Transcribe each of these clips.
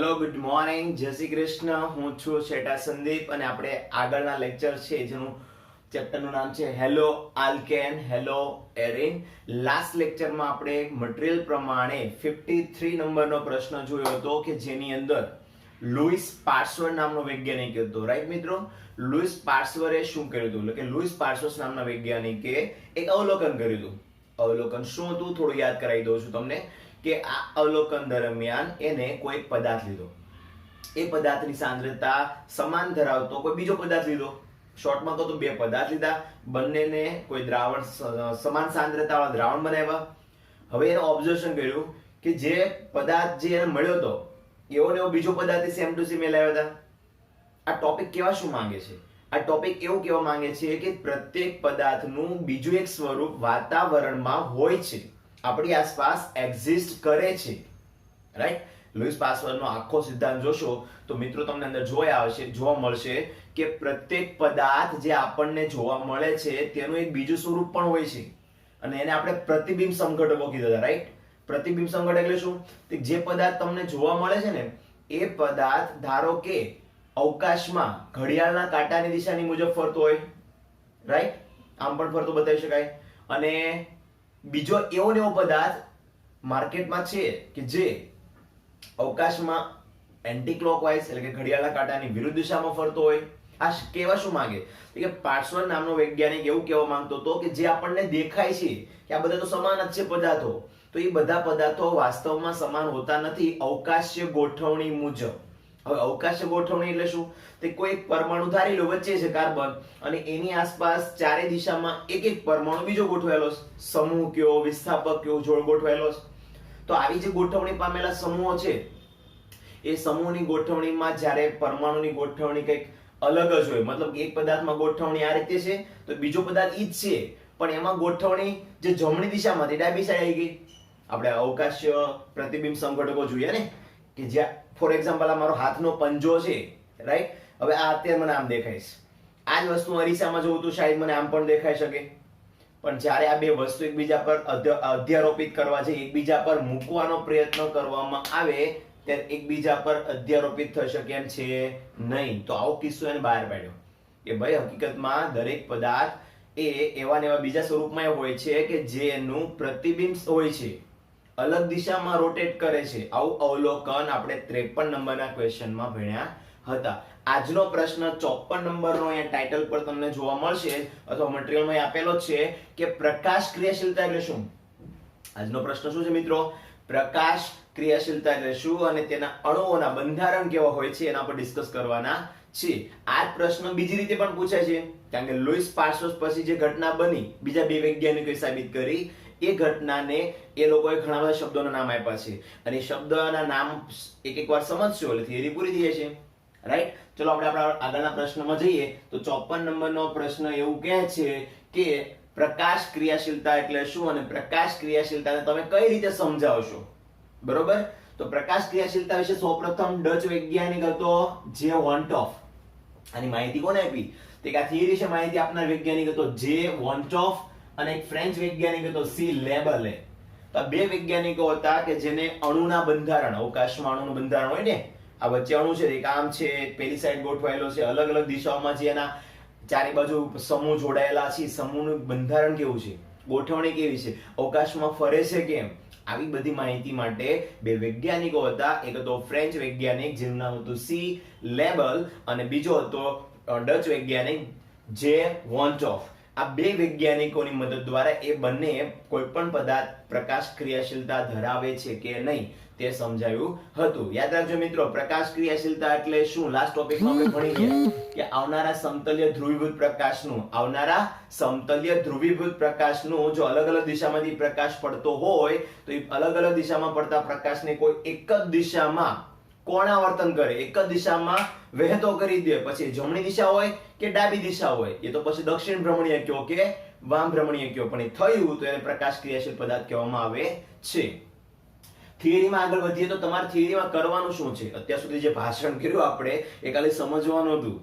Hello good morning, જય શ્રી કૃષ્ણ. હું છું શેઠા સંદીપ અને આપણે આગળના લેક્ચર છે જેનું ચેપ્ટરનું નામ છે hello alkane, hello arene. Last લેક્ચરમાં આપણે મટીરીયલ પ્રમાણે 53 નંબરનો પ્રશ્ન જોયો હતો કે જેની અંદર લુઈસ પાસ્ચર નામનો વૈજ્ઞાનિક હતો. રાઈટ મિત્રો, લુઈસ પાસ્ચરે શું કર્યું હતું? એટલે કે લુઈસ પાસ્ચર નામના વૈજ્ઞાનિકે એક અવલોકન કર્યું હતું. અવલોકન શું હતું થોડું યાદ કરાવી દઉં છું તમને કે આ અવલોકન દરમિયાન એને કોઈ પદાર્થ લીધો, એ પદાર્થની સાંદ્રતા સમાન ધરાવતો કોઈ બીજો પદાર્થ લીધો. શોર્ટમાં કહું તો બે પદાર્થ લીધા, બંનેને કોઈ દ્રાવણ સમાન સાંદ્રતાવાળા દ્રાવણ બનાવ્યા. હવે એને ઓબ્ઝર્વેશન કર્યું કે જે પદાર્થ જે એને મળ્યો હતો એવો ને એવો બીજો પદાર્થ સેમ ટુ સેમ લાવ્યા હતા. આ ટોપિક કેવા શું માંગે છે? આ ટોપિક એવું કહેવા માંગે છે કે પ્રત્યેક પદાર્થનું બીજું એક સ્વરૂપ વાતાવરણમાં હોય છે, આપણી આસપાસ એક્ઝિસ્ટ કરે છે. રાઈટ, લુઈસ પાસ્ચરનો આખો સિદ્ધાંત જોશો તો મિત્રો તમને અંદર જોવા મળશે કે પ્રત્યેક પદાર્થ જે આપણને જોવા મળે છે તેનું એક બીજું સ્વરૂપ પણ હોય છે અને એને આપણે પ્રતિબિંબ સંઘટકો કીધા હતા. રાઈટ, પ્રતિબિંબ સંઘટક એટલે શું? જે પદાર્થ તમને જોવા મળે છે ને એ પદાર્થ ધારો કે અવકાશમાં ઘડિયાળના કાંટાની દિશાની મુજબ ફરતો હોય, રાઈટ, આમ પણ ફરતો બતાવી શકાય. અને બીજો એવો ને એવો પદાર્થ માર્કેટમાં છે કે જે અવકાશમાં એન્ટી ક્લોકવાઇઝ એટલે કે ઘડિયાળના કાંટાની વિરુદ્ધ દિશામાં ફરતો હોય. આ કહેવા શું માંગે કે પાસ્ચર નામનો વૈજ્ઞાનિક એવું કહેવા માંગતો હતો કે જે આપણને દેખાય છે કે આ બધા તો સમાન જ છે પદાર્થો, તો એ બધા પદાર્થો વાસ્તવમાં સમાન હોતા નથી અવકાશીય ગોઠવણી મુજબ. હવે અવકાશીય ગોઠવણી એટલે શું? તે કોઈ એક પરમાણુ ધારી લો વચ્ચે છે કાર્બન અને એની આસપાસ ચારે દિશામાં એક એક પરમાણુ બીજો ગોઠવાયેલો છે. સમૂહ કયો, વિસ્થાપક કયો, જોડ ગોઠવાયેલો છે. તો આવી જે ગોઠવણી પામેલા સમૂહો છે એ સમૂહની ગોઠવણીમાં જ્યારે પરમાણુની ગોઠવણી કંઈક અલગ જ હોય, મતલબ એક પદાર્થમાં ગોઠવણી આ રીતે છે તો બીજો પદાર્થ ઈ જ છે પણ એમાં ગોઠવણી જે જમણી દિશામાંથી ડાબી સાઈડ આવી ગઈ. આપણે અવકાશીય પ્રતિબિંબ સંઘટકો જોઈએ ને કે જ્યાં ફોર એક્ઝામ્પલ આ મારો હાથનો પંજો છે, રાઈટ. હવે આ અત્યારે મને આમ દેખાય છે, આ જ વસ્તુ અરીસામાં જોઉં તો શાયદ મને આમ પણ દેખાઈ શકે, પણ જ્યારે આ બે વસ્તુ એકબીજા પર અધ્યારોપિત કરવા જઈએ, એકબીજા પર મૂકવાનો પ્રયત્ન કરવામાં આવે ત્યારે એકબીજા પર અધ્યારોપિત થઈ શકે એમ છે નહીં. તો આવો કિસ્સો એને બહાર પાડ્યો કે ભાઈ હકીકતમાં દરેક પદાર્થ એ એવા ને એવા બીજા સ્વરૂપમાં હોય છે કે જેનું પ્રતિબિંબ હોય છે, અલગ દિશામાં રોટેટ કરે છે. આવું અવલોકન આપણે 53 નંબરના ક્વેશ્ચનમાં ભણ્યા હતા. આજનો પ્રશ્ન 54 નંબરનો અહીંયા ટાઇટલ પર તમને જોવા મળશે અથવા મટીરીયલમાં આપેલો છે કે પ્રકાશ ક્રિયાશીલતા એટલે શું? આજનો પ્રશ્ન શું છે મિત્રો? પ્રકાશ ક્રિયાશીલતા એટલે શું અને તેના અણુઓના બંધારણ કેવા હોય છે એના પર ડિસ્કસ કરવાના છે. આ પ્રશ્ન બીજી રીતે પણ પૂછાય છે કારણ કે લુઈસ પાસ્ચર પછી જે ઘટના બની, બીજા બે વૈજ્ઞાનિકોએ સાબિત કરી, એ ઘટનાને એ લોકોએ ઘણા બધા શબ્દોના નામ આપ્યા છે અને શબ્દોના નામ એક વાર સમજશો એટલે થિયરી પૂરી થઈ જશે. રાઈટ, ચલો આપણે આપણા આગળના પ્રશ્નમાં જઈએ તો 54 નંબરનો પ્રશ્ન એવું કહે છે કે પ્રકાશ ક્રિયાશીલતા એટલે શું અને પ્રકાશ ક્રિયાશીલતાને તમે કઈ રીતે સમજાવશો? બરોબર, તો પ્રકાશ ક્રિયાશીલતા વિશે સૌપ્રથમ ડચ વૈજ્ઞાનિક હતો જે વોન્ટોફ. આની માહિતી કોને આપી? તે આ થિયરી વિશે માહિતી આપનાર વૈજ્ઞાનિક હતો જે વોન્ટોફ અને એક ફ્રેન્ચ વૈજ્ઞાનિક હતો સી લેબલે. તો આ બે વૈજ્ઞાનિકો હતા કે જેને અણુના બંધારણ, અવકાશમાં અણુનું બંધારણ હોય ને, આ વચ્ચે અણુ છે એક આમ છે, પેલી સાઈડ ગોઠવાયેલો છે, અલગ અલગ દિશાઓમાં જે એના ચારે બાજુ સમૂહ જોડાયેલા છે, સમૂહનું બંધારણ કેવું છે, ગોઠવણી કેવી છે, અવકાશમાં ફરે છે કેમ, આવી બધી માહિતી માટે બે વૈજ્ઞાનિકો હતા. એક હતો ફ્રેન્ચ વૈજ્ઞાનિક જેનું નામ હતું સી લેબલ અને બીજો હતો ડચ વૈજ્ઞાનિક જે વોન્ટોફ. આ બે વૈજ્ઞાનિકોની મદદ દ્વારા એ બંને કોઈ પણ પદાર્થ પ્રકાશ ક્રિયાશીલતા ધરાવે છે કે નહીં તે સમજાવ્યું હતું. યાદ રાખજો મિત્રો, પ્રકાશ ક્રિયાશીલતા એટલે શું? લાસ્ટ ટોપિકમાં આપણે ભણી ગયા કે આવનારા સમતલ્ય ધ્રુવીભૂત પ્રકાશનું જો અલગ અલગ દિશામાંથી પ્રકાશ પડતો હોય તો એ અલગ અલગ દિશામાં પડતા પ્રકાશને કોઈ એક જ દિશામાં કોણાવર્તન કરે, એક જ દિશામાં વહેતો કરી દે, પછી જમણી દિશા હોય કે ડાબી દિશા હોય, એ તો પછી દક્ષિણ ભ્રમણીય કયો કે વામ ભ્રમણીય કયો, પણ એ થયું તો એને પ્રકાશ ક્રિયાશીલ પદાર્થ કહેવામાં આવે છે. થિયરીમાં આગળ વધીએ તો તમારે થિયરીમાં કરવાનું શું છે? અત્યાર સુધી જે ભાષણ કર્યું આપણે એ ખાલી સમજવાનું હતું.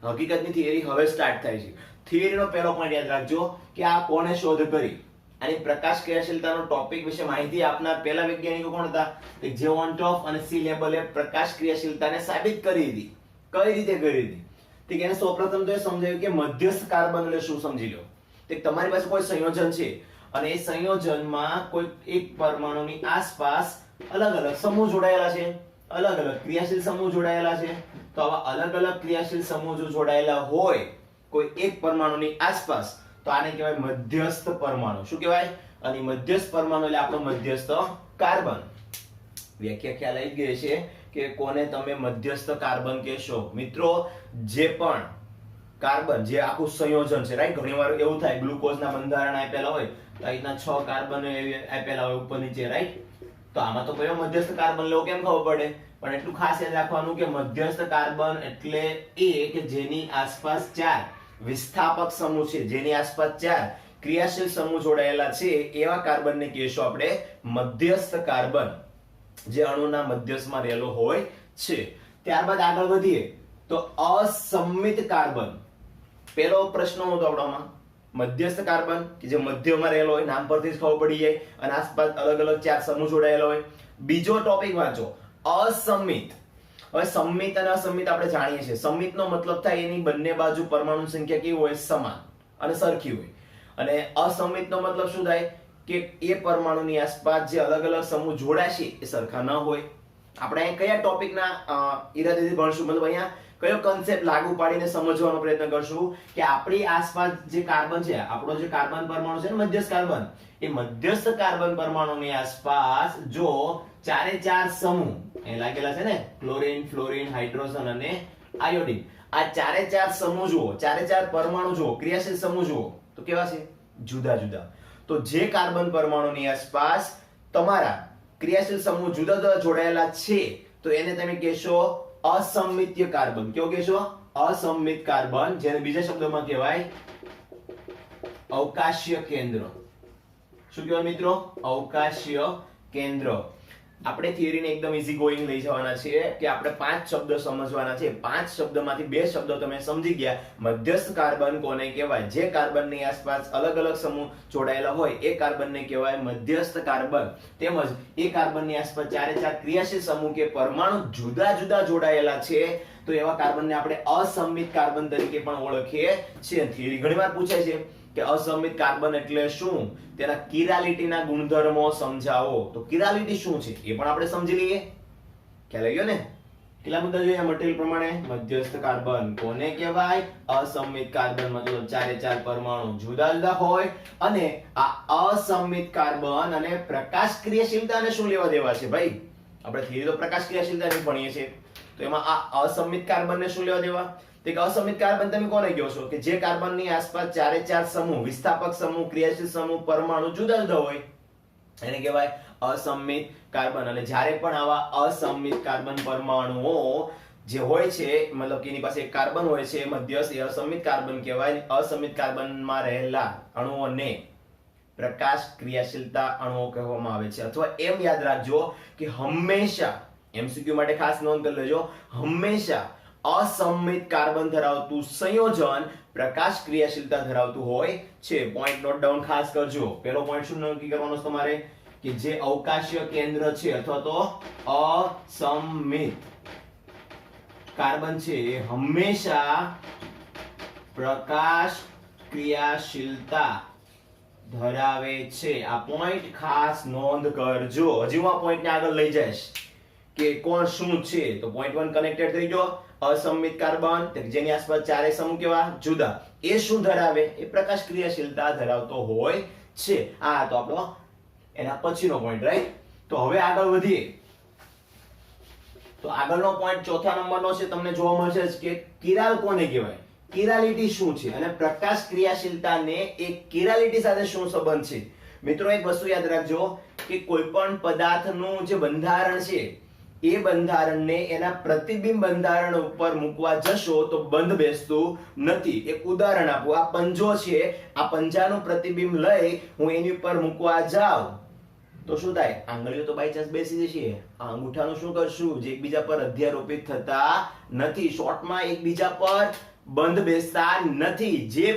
હકીકતની થિયરી હવે સ્ટાર્ટ થાય છે. થિયરીનો પહેલો પોઈન્ટ યાદ રાખજો કે આ કોણે શોધ કરી? આની પ્રકાશ ક્રિયાશીલતાનો ટોપિક વિશે માહિતી આપનાર પહેલા વૈજ્ઞાનિકો કોણ હતા? કે જેઓન્ટોફ અને સી લેબલે પ્રકાશ ક્રિયાશીલતાને સાબિત કરી હતી. કઈ રીતે કરી હતી? ઠીક, એને સૌપ્રથમ તો એ સમજાવ્યું કે મધ્યસ્થ કાર્બન એટલે શું, સમજી લો. ઠીક, તમારી પાસે કોઈ સંયોજન છે અને એ સંયોજનમાં કોઈ એક પરમાણુની આસપાસ અલગ અલગ સમૂહ જોડાયેલા છે, અલગ અલગ ક્રિયાશીલ સમૂહ જોડાયેલા છે. તો આવા અલગ અલગ ક્રિયાશીલ સમૂહ જો જોડાયેલા હોય કોઈ એક પરમાણુની આસપાસ, તો આને કહેવાય મધ્યસ્થ પરમાણુ. શું કહેવાય? અને મધ્યસ્થ પરમાણુ એટલે આપણો મધ્યસ્થ કાર્બન. વ્યાખ્યા ખ્યાલ આવી ગઈ છે કે કોને તમે મધ્યસ્થ કાર્બન કહેશો. મિત્રો, જે પણ કાર્બન, જે આખું સંયોજન છે, રાઈટ, ઘણીવાર એવું થાય ગ્લુકોઝના બંધારણ આપેલા હોય તો આ રીતના 6 કાર્બન આપેલા હોય ઉપર નીચે, રાઈટ. તો આમાં તો કયો મધ્યસ્થ કાર્બન લેવો કેમ ખબર પડે? પણ એટલું ખાસ યાદ રાખવાનું કે મધ્યસ્થ કાર્બન એટલે એ કે જેની આસપાસ 4 વિસ્થાપક સમૂહ છે, જેની આસપાસ 4 ક્રિયાશીલ સમૂહ જોડાયેલા છે, એવા કાર્બનને કહેશું આપણે મધ્યસ્થ કાર્બન, જે અણુના મધ્યસ્થમાં રહેલો હોય છે. ત્યારબાદ આગળ વધીએ તો અસંમિત કાર્બન. પહેલો પ્રશ્ન હતો આપણામાં મધ્યસ્થ કાર્બન કે જે મધ્યમાં રહેલો હોય, નામ પરથી જ ખબર પડી જાય, અને આસપાસ અલગ અલગ 4 સમૂહ જોડાયેલા હોય. બીજો ટોપિક વાંચો, અસંમિત. હવે સંમિત અને અસંમિત આપણે જાણીએ છીએ. સંમિતનો મતલબ થાય એની બંને બાજુ પરમાણુ સંખ્યા કેવી હોય? સમાન અને સરખી હોય. અને અસંમિતનો મતલબ શું થાય? કે એ પરમાણુની આસપાસ જે અલગ અલગ સમૂહ જોડાશે એ સરખા ન હોય. આપણે અહીં કયા ટોપિકના ઈરાદેથી ભણશું, મતલબ અહીંયા કયો કન્સેપ્ટ લાગુ પાડીને સમજવાનો પ્રયત્ન કરશું કે આપણી આસપાસ જે કાર્બન છે, આપણો જે કાર્બન પરમાણુ છે ને મધ્યસ્થ કાર્બન, એ મધ્યસ્થ કાર્બન પરમાણુની આસપાસ જો 4 સમૂહ અહીં લાગેલા છે ને, ક્લોરીન, ફ્લોરીન, હાઇડ્રોજન અને આયોડીન, આ 4 સમૂહ જુઓ, 4 પરમાણુ જુઓ, ક્રિયાશીલ સમૂહ જુઓ, તો કેવા છે? જુદા જુદા. તો જે કાર્બન પરમાણુની આસપાસ તમારા ક્રિયાશીલ સમૂહ જુદા જુદા જોડાયેલા છે, તો એને તમે કહેશો અસંમિતીય કાર્બન. કેવો કહેશો? અસંમિત કાર્બન, જેને બીજા શબ્દોમાં કહેવાય અવકાશીય કેન્દ્ર. શું કહેવાય મિત્રો? અવકાશીય કેન્દ્ર. આપણે થિયરીને એકદમ ઈઝી ગોઈંગ લઈ જવાના છીએ કે આપણે 5 શબ્દો સમજવાના છે. 5 શબ્દોમાંથી 2 શબ્દો તમે સમજી ગયા. મધ્યસ્થ કાર્બન કોને કહેવાય? જે કાર્બનની આસપાસ અલગ અલગ સમૂહ જોડાયેલા હોય એ કાર્બનને કહેવાય મધ્યસ્થ કાર્બન. તેમજ એ કાર્બનની આસપાસ 4 ક્રિયાશીલ સમૂહ કે પરમાણુ જુદા જુદા જોડાયેલા છે, તો એવા કાર્બનને આપણે અસંમિત કાર્બન તરીકે પણ ઓળખીએ છીએ. થિયરી ઘણીવાર પૂછાય છે કે અસંમિત કાર્બન એટલે શું, તેના કિરાલિટીના ગુણધર્મો સમજાવો. તો કિરાલિટી શું છે એ પણ આપણે સમજી લઈએ. ખ્યાલ આવી ગયો ને? કેટલા મુદ્દા જોઈએ મટીરિયલ પ્રમાણે? મધ્યસ્થ કાર્બન કોને કહેવાય? અસંમિત કાર્બન, મતલબ 4 પરમાણુ જુદા જુદા હોય. અને આ અસંમિત કાર્બન અને પ્રકાશ ક્રિયાશીલતાને શું લેવા દેવા છે ભાઈ? આપણે થિયરી તો પ્રકાશ ક્રિયાશીલતાની ભણીએ છીએ, તો એમાં આ અસંમિત કાર્બનને શું લેવા દેવા? તો અસંમિત કાર્બન તમે કોને કહો છો? કે જે કાર્બનની આસપાસ 4 સમૂહ, વિસ્થાપક સમૂહ, ક્રિયાશીલ સમૂહ, પરમાણુ જુદા જુદા હોય, એને કહેવાય અસંમિત કાર્બન. અને જ્યારે પણ આવા અસંમિત કાર્બન પરમાણુઓ જે હોય છે, મતલબ કે એની પાસે એક કાર્બન હોય છે મધ્યસ્થ, એ અસંમિત કાર્બન કહેવાય. અસંમિત કાર્બનમાં રહેલા અણુઓને પ્રકાશ ક્રિયાશીલતા અણુઓ કહેવામાં આવે છે. અથવા એમ યાદ રાખજો કે હંમેશા, એમસીક્યુ માટે ખાસ નોંધ કરી લેજો, હંમેશા અસંમિત કાર્બન ધરાવતું સંયોજન પ્રકાશ ક્રિયાશીલતા ધરાવતું હોય છે. પોઈન્ટ નોટ ડાઉન ખાસ કરજો. પહેલો પોઈન્ટ શું નક્કી કરવાનો છે તમારે? કે જે અવકાશીય કેન્દ્ર છે અથવા તો અસંમિત કાર્બન છે એ હંમેશા પ્રકાશ ક્રિયાશીલતા ધરાવે છે. આ પોઈન્ટ ખાસ નોંધ કરજો. હજી હું આ પોઈન્ટને આગળ લઈ જઈશ કે કોણ શું છે. તો પોઈન્ટ 1 કનેક્ટેડ થઈ ગયો. અસંમિત કાર્બન જેની આસપાસ 4 સમૂહ કેવા? જુદા. એ શું ધરાવે? એ પ્રકાશ ક્રિયાશીલતા ધરાવતો હોય છે. આ તો આપણો એના પછીનો પોઈન્ટ, રાઈટ? તો હવે આગળ વધીએ. તો આગળનો પોઈન્ટ ચોથા નંબરનો છે, તમને જોવા મળશે કે કિરાલ કોને કહેવાય? કિરાલિટી શું છે અને પ્રકાશ ક્રિયાશીલતાને એક કિરાલિટી સાથે શું સંબંધ છે? મિત્રો, એક વસ્તુ યાદ રાખજો કે કોઈ પણ પદાર્થનું જે બંધારણ છે એ બંધારણને એના પ્રતિબિંબ બંધારણ ઉપર મૂકવા જશો તો બંધ બેસતું નથી. એક ઉદાહરણ આપું. આ પંજો છે, આ પંજાનું પ્રતિબિંબ લઈ હું એની ઉપર મૂકવા જાઉં તો શું થાય? આંગળીઓ તો બાય ચાન્સ બેસી જશે. આ અંગૂઠાનું શું કરશું? જે એકબીજા પર અધ્યારોપિત થતા નથી, શોર્ટમાં એકબીજા પર બંધ બેસતા નથી. જે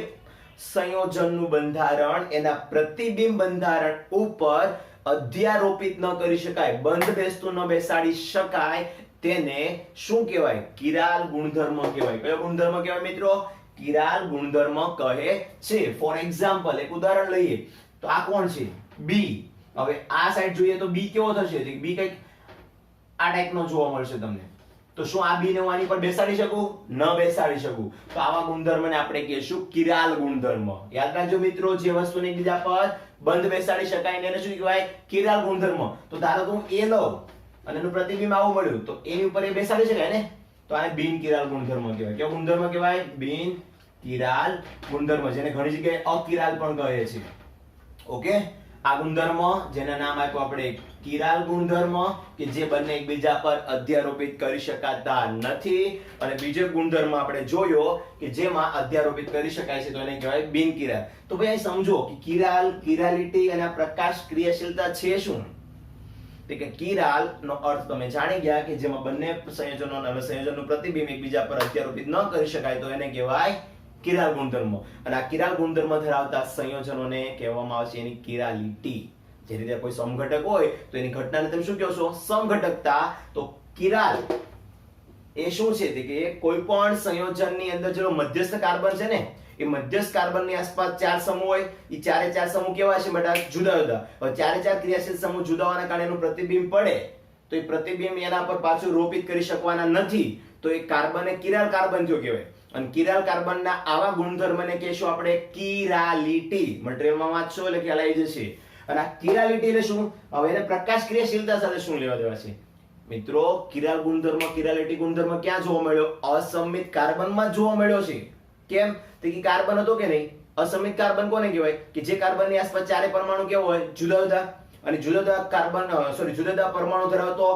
સંયોજનનું બંધારણ એના પ્રતિબિંબ બંધારણ ઉપર અધ્યારોપિત ન કરી શકાય, બંધ બેસતું ન બેસાડી શકાય, તેને શું કહેવાય? કિરાલ ગુણધર્મ કહેવાય. કયો ગુણધર્મ કહેવાય મિત્રો? કિરાલ ગુણધર્મ કહે છે. ફોર એક્ઝામ્પલ એક ઉદાહરણ લઈએ તો આ કોણ છે? બી. હવે આ સાઈડ જોઈએ તો બી કેવો થશે? બી કંઈક આ ટાઈપનો જોવા મળશે તમને. તો શું આ બી ને હું આની પર બેસાડી શકું? ન બેસાડી શકું. તો આવા ગુણધર્મને આપણે કહીશું કિરાલ ગુણધર્મ. યાદ રાખજો મિત્રો, જે વસ્તુને બીજા પર બંધ બેસાડી શકાય એને શું કહેવાય? કિરાલ ગુણધર્મ. તો ધારો કે હું એ લઉં અને એનું પ્રતિબિંબ આવું મળ્યું તો એની ઉપર એ બેસાડી શકાય ને, તો આને બિન કિરાલ ગુણધર્મ કહેવાય. કેવો ગુણધર્મ કહેવાય? બિન કિરાલ ગુણધર્મ, જેને ઘણી જગ્યાએ અકિરાલ પણ કહે છે. ઓકે, આ ગુણધર્મ જેના નામ આપ્યું આપણે કિરાલ ગુણધર્મ, કે જે બંને એકબીજા પર અધ્યારોપિત કરી શકાતા નથી. અને બીજો ગુણધર્મ આપણે જોયો કે જેમાં અધ્યારોપિત કરી શકાય છે, તો એને કહેવાય બિન કિરાલ. તો ભાઈ અહીં સમજો કે કિરાલ, કિરાલિટી અને પ્રકાશ ક્રિયાશીલતા છે શું? કે કિરાલ નો અર્થ તમે જાણી ગયા કે જેમાં બંને સંયોજનો અને સંયોજનનું પ્રતિબિંબ એકબીજા પર અધ્યારોપિત ન કરી શકાય, તો એને કહેવાય કિરાલ ગુણધર્મ. અને આ કિરાલ ગુણધર્મ ધરાવતા સંયોજનોને કહેવામાં આવે છે એની કિરાલિટી. જે રીતે કોઈ સમઘટક હોય તો એની ઘટનાને તમે શું કહો છો? સમઘટકતા. તો કિરાલ એ શું છે? કે કોઈ પણ સંયોજનની અંદર જેનો મધ્યસ્થ કાર્બન છે ને, એ મધ્યસ્થ કાર્બનની આસપાસ ચાર સમૂહ હોય. એ ચારે ચાર સમૂહ કેવા છે બેટા? જુદા જુદા. હવે ચારે ચાર ક્રિયાશીલ સમૂહ જુદા હોવાના કારણે એનું પ્રતિબિંબ પડે તો એ પ્રતિબિંબ એના પર પાછું રોપિત કરી શકવાના નથી, તો એ કાર્બન એ કિરાલ કાર્બન થયો કહેવાય. અને કિરાલ કાર્બનના આવા ગુણધર્મને કહેશું આપણે કિરાલિટી. મટીરીયલમાં વાંચશો એટલે ખ્યાલ આવી જશે. અને આ કિરાલિટી એટલે શું? હવે એને પ્રકાશ ક્રિયાશીલતા સાથે શું લેવા દેવા છે મિત્રો? કિરાલ ગુણધર્મ, કિરાલિટી ગુણધર્મ ક્યાં જોવા મળ્યો? અસંમિત કાર્બનમાં જોવા મળ્યો છે. કેમ? તો કે કાર્બન હતો કે નહીં? અસંમિત કાર્બન કોને કહેવાય? કે જે કાર્બનની આસપાસ ચારે પરમાણુ કેવો હોય? જુદા જુદા. અને જુદા જુદા કાર્બન જુદા જુદા પરમાણુ ધરાવતો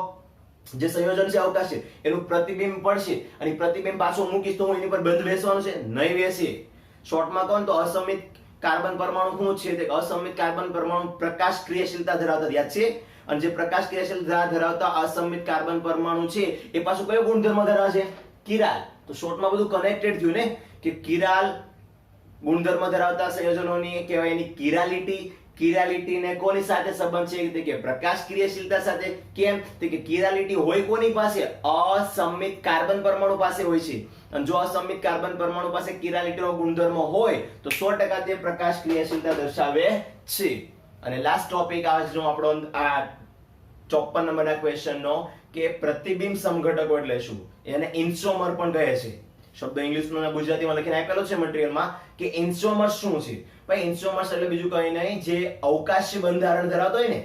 જે સંયોજન છે, અવકાશ છે, એનું પ્રતિબિંબ પડશે અને પ્રતિબિંબ પાછું મૂકીશ તો હું એની પર બંધ બેસવાનું છે? નહીં બેસે. શોર્ટમાં કહું તો અસંમિત કાર્બન પરમાણુ શું છે? તે અસંમિત કાર્બન પરમાણુ પ્રકાશ ક્રિયાશીલતા ધરાવતા. યાદ છે? અને જે પ્રકાશ ક્રિયાશીલતા ધરાવતા અસંમિત કાર્બન પરમાણુ છે એ પાછું કયો ગુણધર્મ ધરાવે છે? કિરાલ. તો શોર્ટમાં બધું કનેક્ટેડ થયું ને, કે કિરાલ ગુણધર્મ ધરાવતા સંયોજનોની કહેવાય એની કિરાલિટી. કિરાલિટી ને કોની સાથે સંબંધ છે? કે પ્રકાશ ક્રિયાશીલતા સાથે. કેમ? કે કિરાલિટી હોય કોની પાસે? અસંમિત કાર્બન પરમાણુ પાસે હોય છે. અને જો અસંમિત કાર્બન પરમાણુ પાસે કિરાલિટીનો ગુણધર્મ હોય તો 100% તે પ્રકાશ ક્રિયાશીલતા દર્શાવે છે. અને લાસ્ટ ટોપિક આવે છે આપણો આ 54 નંબરના ક્વેશ્ચનનો, કે પ્રતિબિંબ સમઘટકો એટલે શું? એને ઇન્સોમર પણ કહે છે. શબ્દ ઇંગ્લિશમાં અને ગુજરાતીમાં લખીને આપેલો છે મટીરીયલમાં, કે ઇન્સોમર શું છે? ભાઈ ઇન્સોમર્સ એટલે બીજું કંઈ નહીં, જે અવકાશી બંધારણ ધરાવતો હોય ને,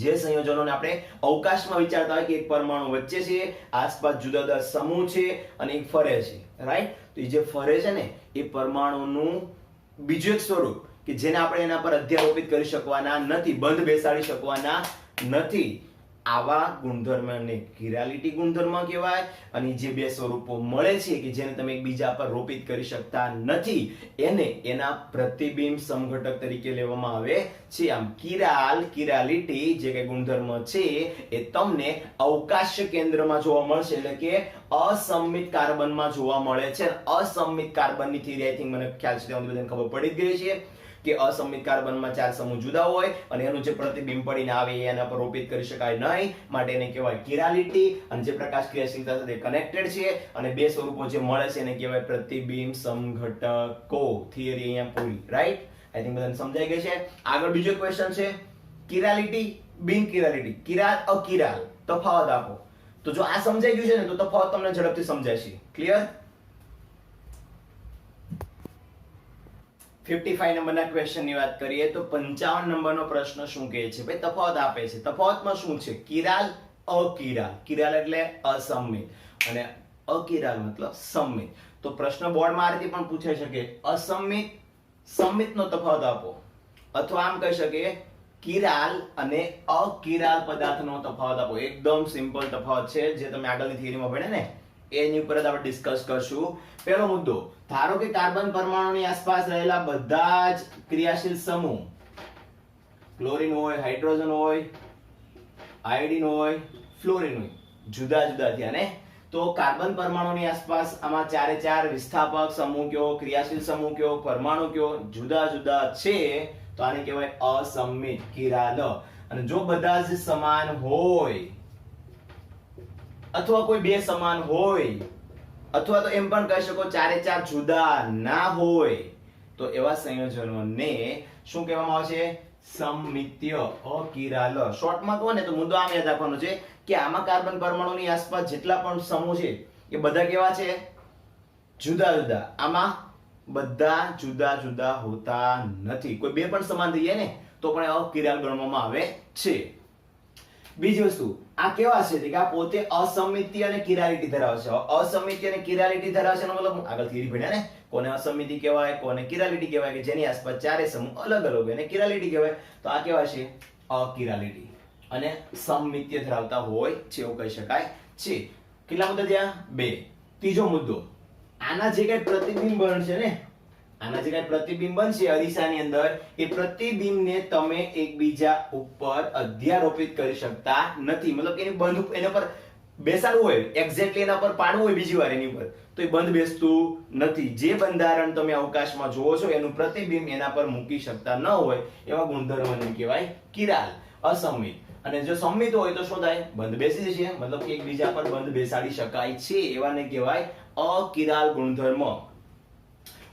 જે સંયોજનોને આપણે અવકાશમાં વિચારતા હોય કે એક પરમાણુ વચ્ચે છે, આસપાસ જુદા જુદા સમૂહ છે અને એક ફરે છે, રાઈટ? તો એ જે ફરે છે ને એ પરમાણુનું બીજું એક સ્વરૂપ કે જેને આપણે એના પર અધ્યારોપિત કરી શકવાના નથી, બંધ બેસાડી શકવાના નથી. આવા ગુણધર્મને કિરાલિટી ગુણધર્મ કહેવાય. અને જે બે સ્વરૂપો મળે છે કે જેને તમે એકબીજા પર રોપિત કરી શકતા નથી, એને એના પ્રતિબિંબ સમઘટક તરીકે લેવામાં આવે છે. આમ કિરાલ, કિરાલિટી જે કે ગુણધર્મ છે એ તમને અવકાશ કેન્દ્રમાં જોવા મળશે, એટલે કે અસંમિત કાર્બનમાં જોવા મળે છે. અસંમિત કાર્બનની થિયરી આઈ થિંક મને ખ્યાલ છે તમને બધાને ખબર પડી જ ગઈ છે કે અસંમિત કાર્બનમાં ચાર સમૂહ જુદા હોય અને એનું જે પ્રતિબિંબ પડીને આવે એના પર રોપિત કરી શકાય નહીં, માટે એને કહેવાય કિરાલિટી. અને જે પ્રકાશ ક્રિયાશીલતા સાથે કનેક્ટેડ છે અને બે સ્વરૂપો જે મળે છે એને કહેવાય પ્રતિબિંબ સમઘટકો. થિયરી અહીંયા પૂરી, રાઈટ? આઈ થિંક બધાને સમજાઈ ગઈ છે. આગળ બીજો ક્વેશ્ચન છે કિરાલિટી, બિન કિરાલિટી, કિરાલ, અકિરાલ, તફાવત આપો. તો જો આ સમજાઈ ગયું છે ને તો તફાવત તમને ઝડપથી સમજાશે. ક્લિયર? 55 નંબરના ક્વેશ્ચનની વાત કરીએ તો 55 નંબરનો પ્રશ્ન શું કહે છે? ભાઈ તફાવત આપે છે. તફાવતમાં શું છે? કિરાલ, અકિરાલ. કિરાલ એટલે અસંમિત અને અકિરાલ મતલબ સંમિત. તો પ્રશ્ન બોર્ડમાં આ રીતે પણ પૂછાઈ શકે, અસંમિત સંમિતનો તફાવત આપો, અથવા આમ કહી શકે કિરાલ અને અકિરાલ પદાર્થનો તફાવત આપો. એકદમ સિમ્પલ તફાવત છે જે તમે આગળની થિયરીમાં ભણ્યા ને એની ઉપર જ આપણે ડિસ્કસ કરશું. પહેલો મુદ્દો, ધારો કે કાર્બન પરમાણુની આસપાસ રહેલા બધા જ ક્રિયાશીલ સમૂહ, ક્લોરીન હોય, હાઇડ્રોજન હોય, આયોડીન હોય, ફ્લોરીન હોય, જુદા જુદા થયા ને. તો કાર્બન પરમાણુની આસપાસ આમાં ચારે ચાર વિસ્થાપક સમૂહ કયો, ક્રિયાશીલ સમૂહ કયો, પરમાણુ કયો જુદા જુદા છે તો આને કહેવાય અસંમિત કિરાલ. અને જો બધા જ સમાન હોય અથવા કોઈ બે સમાન હોય અથવા તો એમ પણ કહી શકો ચારે ચાર જુદા ના હોય તો એવા સંયોજનોને શું કહેવામાં આવે છે? સમમિતીય અકિરાલ. શોર્ટમાં કહો ને તો મુદ્દો આમ યાદ રાખવાનો છે કે આમાં કાર્બન પરમાણુની આસપાસ જેટલા પણ સમૂહ છે એ બધા કેવા છે? જુદા જુદા. આમાં બધા જુદા જુદા હોતા નથી. કોઈ બે પણ સમાન થઈ જાય ને તો પણ અકિરાલ ગણવામાં આવે છે. બીજી વસ્તુ આ કેવા છે કે આ પોતે અસમિતિ અને કિરાલિટી ધરાવે છે. અસમિતિ અને કિરાલિટી ધરાવે છે એનો મતલબ આગળ થિયરી ભણ્યા ને, કોને અસમિતિ કહેવાય, કોને કિરાલિટી કહેવાય, કે જેની આસપાસ ચારે સમૂહ અલગ અલગ હોય એને કિરાલિટી કહેવાય. તો આ કેવા છે? અકિરાલિટી અને સમમિતીય ધરાવતા હોય છે એવું કહી શકાય છે. કેટલા મુદ્દા થયા? 2. ત્રીજો મુદ્દો, આના જે કઈ પ્રતિબિંબ બનશે ને, આના જે કઈ પ્રતિબિંબ બનશે અરીસાની અંદર, એ પ્રતિબિંબને તમે એકબીજા ઉપર અધ્યારોપિત કરી શકતા નથી. મતલબ એની બંધ એના પર બેસાડવું હોય, એક્ઝેક્ટલી એના પર પાડવું હોય બીજી વાર એની પર, તો એ બંધ બેસતું નથી. જે બંધારણ તમે અવકાશમાં જોવો છો એનું પ્રતિબિંબ એના પર મૂકી શકતા ન હોય એવા ગુણધર્મોને કહેવાય કિરાલ, અસમિત. અને જો સંમિત હોય તો શું થાય? બંધ બેસી જશે, મતલબ કે એકબીજા પર બંધ બેસાડી શકાય છે એવાને કહેવાય અકિરાલ ગુણધર્મ.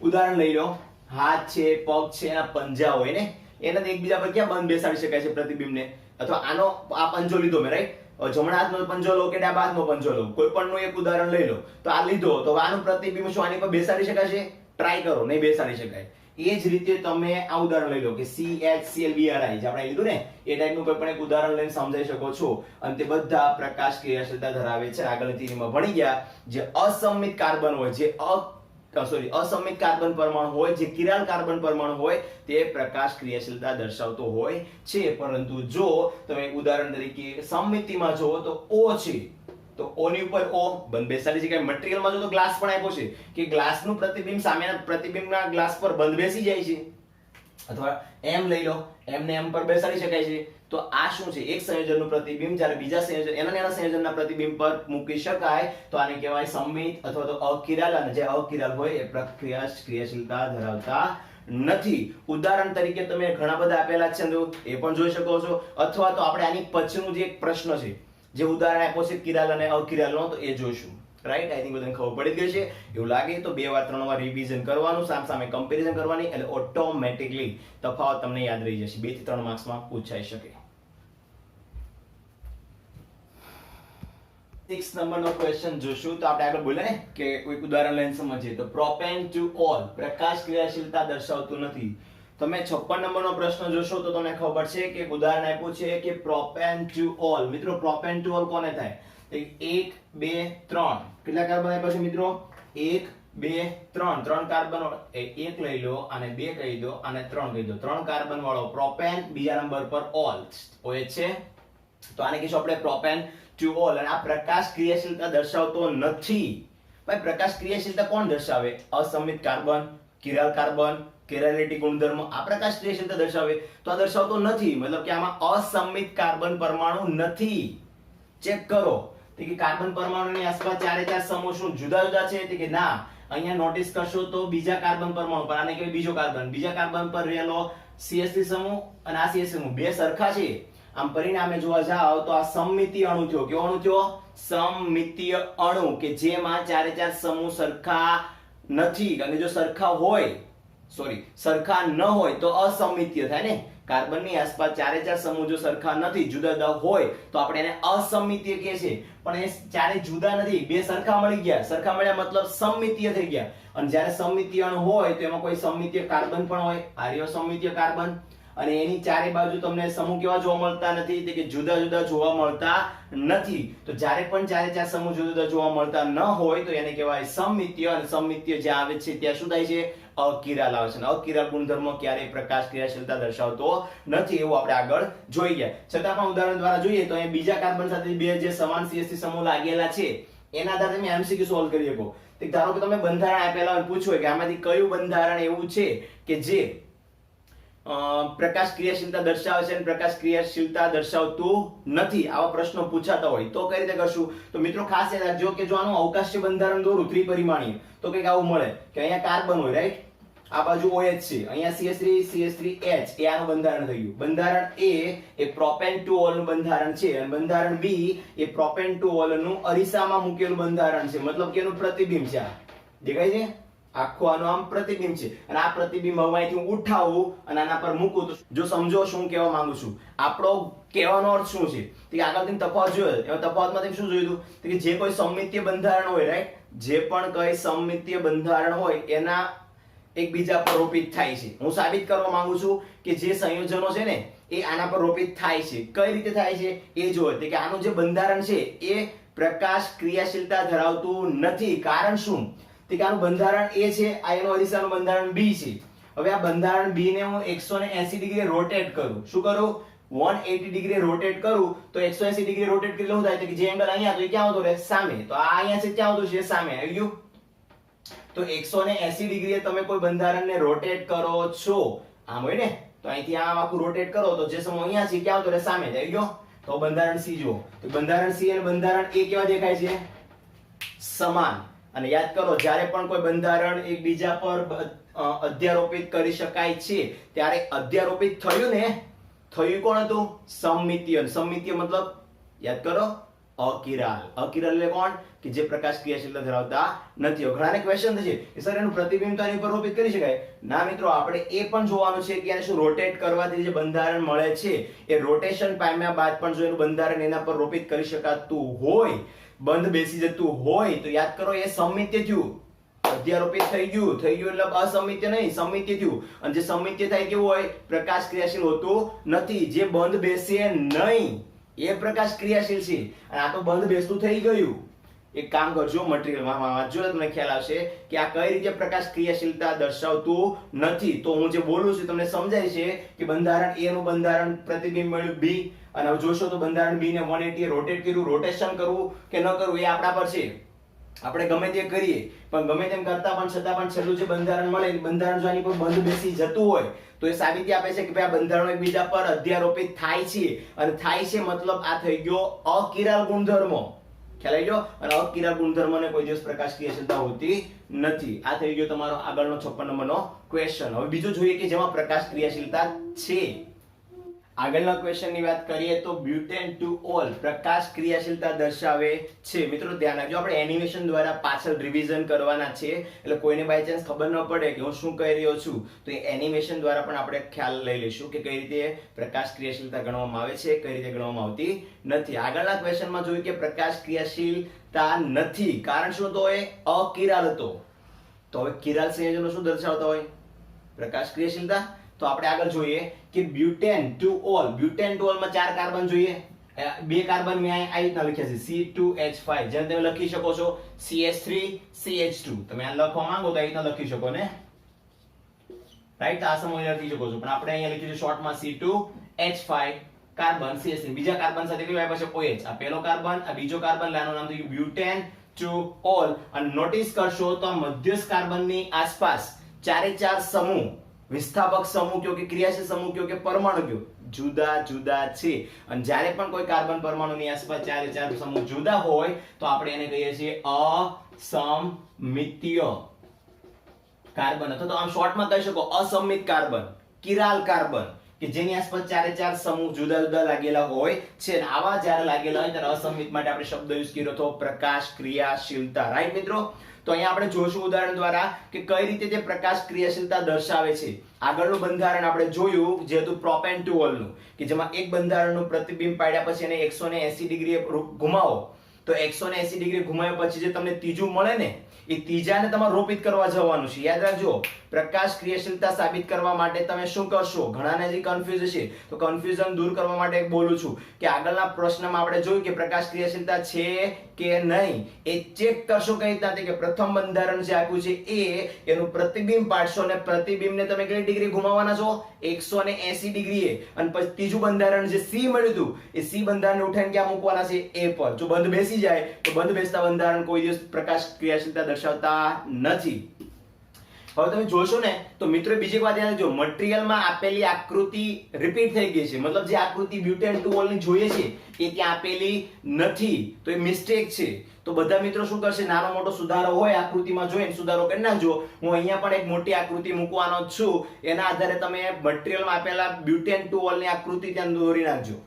ઉદાહરણ લઈ લો, હાથ છે, પગ છે, એના પંજા હોય ને, એના એકબીજા પર ક્યાં બંધ બેસાડી શકાય છે પ્રતિબિંબને? અથવા આનો આ પંજો લીધો મેં, રાઈટ? જમણા હાથનો પંજો લો કે ડાબા હાથનો પંજો લો, કોઈ પણ નો એક ઉદાહરણ લઈ લો, તો આ લીધો તો આનું પ્રતિબિંબ શું આની પર બેસાડી શકાય છે? ટ્રાય કરો, નહીં બેસાડી શકાય. એ જ રીતે તમે આ ઉદાહરણ લઈ લો કે CHClBri જે આપણે લીધું ને, એ ટાઈપનું કોઈ પણ એક ઉદાહરણ લઈને સમજાઈ શકો છો. અને તે બધા પ્રકાશ ક્રિયાશીલતા ધરાવે છે. આગળની થિયરીમાં ભણી ગયા, જે અસમિત કાર્બન હોય, જે અસમિત કાર્બન પરમાણુ હોય, જે કિરાલ કાર્બન પરમાણુ હોય, તે પ્રકાશ ક્રિયાશીલતા દર્શાવતો હોય છે. પરંતુ જો તમે ઉદાહરણ તરીકે સમમિતિમાં જુઓ તો O છે, તો O ની ઉપર O બંધ બેસાડી શકાય. મટીરીયલમાં જો તો ગ્લાસ પણ આપ્યો છે કે ગ્લાસનું પ્રતિબિંબ સામેના પ્રતિબિંબના ગ્લાસ પર બંધ બેસી જાય છે, અથવા એમ લઈ લો, એમ ને એમ પર બેસાડી શકાય છે. તો આ શું છે? એક સંયોજનનું પ્રતિબિંબ જ્યારે બીજા સંયોજન એના સંયોજનના પ્રતિબિંબ પર મૂકી શકાય તો આને કહેવાય સંમિત અથવા તો અકિરાલ. અને જે અકિરાલ હોય એ ક્રિયાશીલતા ધરાવતા નથી. ઉદાહરણ તરીકે તમે ઘણા બધા આપેલા છે એ પણ જોઈ શકો છો, અથવા તો આપણે આની પછીનું જે એક પ્રશ્ન છે જે ઉદાહરણ આપ્યો છે કિરાલ અને અકિરાલનો, તો એ જોઈશું. રાઈટ? આઈ થિંક બધાને ખબર પડી ગઈ છે એવું લાગે તો 2 વાર 3 વાર રિવિઝન કરવાનું, સામે કમ્પેરિઝન કરવાની, એટલે ઓટોમેટિકલી તફાવત તમને યાદ રહી જશે. 2 થી 3 માર્ક્સમાં પૂછાઈ શકે. 6 નંબરનો ક્વેશ્ચન જોશું. તો આપણે આગળ બોલ્યા ને કે કોઈ ઉદાહરણ લઈને સમજીએ. તો પ્રોપેન ટુ ઓલ પ્રકાશ ક્રિયાશીલતા દર્શાવતું નથી. તમે 56 નંબરનો પ્રશ્ન જોશો તો તમને ખબર છે કે ઉદાહરણ આપ્યું છે કે પ્રોપેન ટુ ઓલ. મિત્રો પ્રોપેન ટુ ઓલ કોને થાય? 1 2 3 કેટલા કાર્બન આપ્યા છે મિત્રો? 1 2 3 3 કાર્બન, 1 લઈ લો અને 2 કહી દો અને 3 કહી દો. 3 કાર્બન વાળો પ્રોપેન, બીજા નંબર પર ઓલ OH છે, તો આને કહીશું આપણે પ્રોપેન ટુ ઓલ. અને આ પ્રકાશ ક્રિયાશીલતા દર્શાવતો નથી. ભાઈ પ્રકાશ ક્રિયાશીલતા કોણ દર્શાવે? અસમિત કાર્બન, કિરાલ કાર્બન, કિરાલિટી ગુણધર્મ, આ પ્રકાશ ક્રિયાશીલતા દર્શાવે. તો આ દર્શાવતો નથી, મતલબ કે આમાં અસમિત કાર્બન પરમાણુ નથી. ચેક કરો કે કાર્બન પરમાણુની આસપાસ ચારે ચાર સમૂહ શું જુદા જુદા છે? કે ના. અહીંયા નોટિસ કરશો તો બીજા કાર્બન પરમાણુ પર, આને કહેવાય બીજો કાર્બન, બીજા કાર્બન પર રહેલો CH3 સમૂહ અને આ CH3 સમૂહ બે સરખા છે. આમ પરિણામે જોવા જાવ તો આ સમમિતીય અણુ થયો. કેવો અણુ થયો? સમમિતીય અણુ, કે જેમાં ચારે ચાર સમૂહ સરખા નથી. કારણ કે જો સરખા હોય, સરખા ન હોય તો અસમિતીય થાય ને. કાર્બનની આસપાસ ચારે ચાર સમૂહ જો સરખા નથી, જુદા જુદા હોય તો આપણે એને અસમિતીય કહે છે. પણ એ ચારે જુદા નથી, બે સરખા મળી ગયા. સરખા મળ્યા મતલબ સમમિતીય થઈ ગયા. અને જ્યારે સમમિતીય અણુ હોય તો એમાં કોઈ સમમિતીય કાર્બન પણ હોય, આર્ય સમમિતીય કાર્બન, અને એની ચારે બાજુ તમને સમૂહ કેવા જોવા મળતા નથી? કે જુદા જુદા જોવા મળતા નથી. તો જ્યારે પણ ચારે ચાર સમૂહ જુદા જુદા જોવા મળતા ન હોય તો એને કહેવાય સમમિતીય. અને સમમિતીય જ્યાં આવે છે ત્યાં શું થાય છે? અકિરાલ આવે છે. અને અકિરાલ ગુણધર્મ ક્યારેય પ્રકાશ ક્રિયાશીલતા દર્શાવતો નથી, એવું આપણે આગળ જોઈ ગયા. છતાં પણ ઉદાહરણ દ્વારા જોઈએ તો અહીંયા બીજા કાર્બન સાથે બે જે સમાન CH3 સમૂહ લાગેલા છે એના આધારે તમે MCQ સોલ્વ કરી શકો. ધારો કે તમે બંધારણ આપેલા હોય, પૂછો કે આમાંથી કયું બંધારણ એવું છે કે જે પ્રકાશ ક્રિયાશીલતા દર્શાવે છે અને પ્રકાશ ક્રિયાશીલતા દર્શાવતું નથી, આવા પ્રશ્નો પૂછાતા હોય તો કઈ રીતે કરશું? તો મિત્રો ખાસ યાદ રાખજો કે જો આનું અવકાશી બંધારણ દોરું ત્રિપરિમાણીય તો કંઈક આવું મળે કે અહીંયા કાર્બન હોય, રાઈટ, આ બાજુ OH છે, અહીંયા CH3H એ આનું બંધારણ થઈ ગયું. બંધારણ A A propane to all નું બંધારણ છે અને બંધારણ B A propane to all નું અરીસામાં મૂકેલું બંધારણ છે, મતલબ કે એનું પ્રતિબિંબ છે. આ દેખાય છે, આખું આનું આમ પ્રતિબિંબ છે અને આ પ્રતિબિંબ હવે અહીંથી હું ઉઠાવું અને આના પર મૂકું તો જો સમજો શું કહેવા માંગુ છું. આપણો કહેવાનો અર્થ શું છે કે આગળથી તફાવત જોયો, એમાં તફાવતમાં શું જોયું હતું કે જે કોઈ સમમિતીય બંધારણ હોય, રાઈટ, જે પણ કોઈ સમમિતીય બંધારણ હોય એના એકબીજા પર રોપિત થાય છે. હું સાબિત કરવા માંગુ છું કે જે સંયોજનો છે ને એ આના પર રોપિત થાય છે. કઈ રીતે થાય છે એ જુઓ. કે આનું જે બંધારણ છે એ પ્રકાશ ક્રિયાશીલતા ધરાવતું નથી. કારણ શું? કે આનું બંધારણ A છે, આ એનું અરીસાનું બંધારણ B છે. હવે આ બંધારણ B ને હું 180 ડિગ્રી રોટેટ કરું. શું કરું? 180 ડિગ્રી રોટેટ કરું તો 180 ડિગ્રી રોટેટ કરી શું થાય કે જે એંગલ અહીંયા હતો એ ક્યાં આવતો રહે? સામે. તો આ અહીંયા છે ક્યાં આવતું છે? સામે. આવી ગયું? તો 180 ડિગ્રીએ તમે કોઈ બંધારણને રોટેટ કરો છો, આમ હોય ને, તો અહીંથી આમ આખું રોટેટ કરો તો જે સમય અહીંયા છે ક્યાં આવતો રહે? સામે. આવી ગયો? તો બંધારણ C જુઓ. તો બંધારણ C અને બંધારણ A કેવા દેખાય છે? સમાન. અને યાદ કરો, જ્યારે પણ કોઈ બંધારણ એકબીજા પર અધ્યારોપિત કરી શકાય છે ત્યારે અધ્યારોપિત થયું ને, થયું કોણ હતું? સમમિતીય. સમમિતીય મતલબ યાદ કરો, અકિરાલ. અકિરાલ એટલે કોણ? કે જે પ્રકાશ ક્રિયાશીલતા ધરાવતા નથી. ઘણાને ક્વેશ્ચન થશે કે સર એનું પ્રતિબિંબ તો આની પર રોપિત કરી શકાય? ના મિત્રો, આપણે એ પણ જોવાનું છે કે એને શું રોટેટ કરવાથી જે બંધારણ મળે છે એ રોટેશન પામ્યા બાદ પણ જો એનું બંધારણ એના પર રોપિત કરી શકાતું હોય, બંધ બેસી જતું હોય તો યાદ કરો એ સમમિતીય થયું. અધ્યારોપિત થઈ ગયું એટલે અસમિત્ય નહીં, સમમિત્ય થયું. અને જે સમમિત્ય થાય કેવું હોય? પ્રકાશ ક્રિયાશીલ હોતું નથી. જે બંધ બેસે નહીં એ પ્રકાશ ક્રિયાશીલ છે અને આ તો બંધ બેસતું થઈ ગયું. એક કામ કરજો, મટીરીયલમાં વાંચજો, તમને ખ્યાલ આવશે કે આ કઈ રીતે પ્રકાશ ક્રિયાશીલતા દર્શાવતું નથી. તો હું જે બોલું છું તમને સમજાય છે કે બંધારણ A નું બંધારણ પ્રતિબિંબ મળ્યું B, અને હવે જોશો તો બંધારણ B ને 180 રોટેટ કર્યું. રોટેશન કરવું કે ન કરવું એ આપણા પર છે, આપણે ગમે તે કરીએ, પણ ગમે તેમ કરતા પણ છતાં પણ છેલ્લું જે બંધારણ મળે, બંધારણ જો આની પર બંધ બેસી જતું હોય તો એ સાબિતી આપે છે કે ભાઈ આ બંધારણો એકબીજા પર અધ્યારોપિત થાય છે. અને થાય છે મતલબ આ થઈ ગયો અકિરાલ ગુણધર્મ. ખ્યાલ આવી ગયો? અને અકિરાલ ગુણધર્મને કોઈ દિવસ પ્રકાશ ક્રિયાશીલતા હોતી નથી. આ થઈ ગયો તમારો આગળનો 56 નંબરનો ક્વેશ્ચન. હવે બીજો જોઈએ કે જેમાં પ્રકાશ ક્રિયાશીલતા છે. આગળના ક્વેશ્ચનની વાત કરીએ તો બ્યુટેન ટુ ઓલ પ્રકાશ ક્રિયાશીલતા દર્શાવે છે. મિત્રો ધ્યાન રાખજો, આપણે એનિમેશન દ્વારા પાછળ રિવિઝન કરવાના છે, એટલે કોઈને બાય ચાન્સ ખબર ન પડે કે હું શું કહી રહ્યો છું તો એ એનિમેશન દ્વારા પણ આપણે ખ્યાલ લઈ લઈશું કે કઈ રીતે પ્રકાશ ક્રિયાશીલતા ગણવામાં આવે છે, કઈ રીતે ગણવામાં આવતી નથી. આગળના ક્વેશ્ચનમાં જોયું કે પ્રકાશ ક્રિયાશીલતા નથી. કારણ શું તો એ અકિરાલ હતો. તો હવે કિરાલ સંયોજનો શું દર્શાવતા હોય? પ્રકાશ ક્રિયાશીલતા. તો આપણે આગળ જોઈએ કે butane to all. Butane to all માં 4 કાર્બન જોઈએ, 2 કાર્બન મેં આ રીતના લખ્યા છે C2H5, જેમ તમે લખી શકો છો CH3CH2. તમે આ લખવા માંગો તો આ રીતના લખી શકો ને, રાઈટ? આ સમય લખી શકો છો, પણ આપણે અહીંયા લખ્યું છે શોર્ટમાં C2H5 કાર્બન CH3. બીજા કાર્બન સાથે કયું આવ્યા છે? OH. આ પહેલો કાર્બન, આ બીજો કાર્બન, આનું નામ થયું બ્યુટેન ટુ ઓલ. અને નોટિસ કરશો તો આ મધ્યસ્થ કાર્બનની આસપાસ 4 સમૂહ, વિસ્થાપક સમૂહ કયો કે ક્રિયાશીલ સમૂહ કયો કે પરમાણુ કયો, જુદા જુદા છે. અને જ્યારે પણ કોઈ કાર્બન પરમાણુની આસપાસ 4 સમૂહ જુદા હોય તો આપણે એને કહીએ છીએ અસમમિતીય કાર્બન, અથવા તો આમ શોર્ટમાં કહી શકો અસમિત કાર્બન, કિરાલ કાર્બન, કે જેની આસપાસ 4 સમૂહ જુદા જુદા લાગેલા હોય છે. અને આવા જ્યારે લાગેલા હોય ત્યારે અસમિત માટે આપણે શબ્દ યુઝ કર્યો તો પ્રકાશ ક્રિયાશીલતા. રાઈટ મિત્રો? તો અહીંયા આપણે જોશું ઉદાહરણ દ્વારા કે કઈ રીતે તે પ્રકાશ ક્રિયાશીલતા દર્શાવે છે. આગળનું બંધારણ આપણે જોયું જે હતું પ્રોપેન ટુ ઓલ નું, કે જેમાં એક બંધારણનું પ્રતિબિંબ પાડ્યા પછી એને 180 ડિગ્રી ઘુમાવો તો 180 ડિગ્રી ઘુમાવ્યા પછી જે તમને ત્રીજું મળે ને એ ત્રીજાને તમારે રોપિત કરવા જવાનું છે. યાદ રાખજો, પ્રકાશ ક્રિયાશીલતા સાબિત કરવા માટે તમે શું કરશો? ઘણાને હજી કન્ફ્યુઝ છે તો કન્ફ્યુઝન દૂર કરવા માટે બોલું છું કે આગળના પ્રશ્નમાં આપણે જોયું કે પ્રકાશ ક્રિયાશીલતા છે કે નહીં એ ચેક કરશો કઈ રીતના? કે પ્રથમ બંધારણ જે આપ્યું છે એનું પ્રતિબિંબ પાડશો અને પ્રતિબિંબને તમે કેટલી ડિગ્રી ઘુમાવવાના છો? 180 ડિગ્રીએ. અને પછી ત્રીજું બંધારણ જે C મળ્યું હતું એ C બંધારણને ઉઠાઈને ક્યાં મૂકવાના છે? A પર. જો બંધ બેસી જાય તો બંધ બેસતા બંધારણ કોઈ દિવસ પ્રકાશ ક્રિયાશીલતા દર્શાવતા નથી. હવે તમે જોશો ને તો મિત્રો બીજી એક વાત યાદ રાખજો, મટીરીયલમાં આપેલી આકૃતિ રિપીટ થઈ ગઈ છે, મતલબ જે આકૃતિ બ્યુટેન ટુ ઓલ ની જોઈએ છે એ ત્યાં આપેલી નથી, તો એ મિસ્ટેક છે. તો બધા મિત્રો શું કરશે, નાનો મોટો સુધારો હોય આકૃતિમાં જોઈને સુધારો કરી નાખજો. હું અહીંયા પણ એક મોટી આકૃતિ મૂકવાનો જ છું, એના આધારે તમે મટીરીયલમાં આપેલા બ્યુટેન ટુ ઓલ ની આકૃતિ ત્યાં દોરી નાખજો,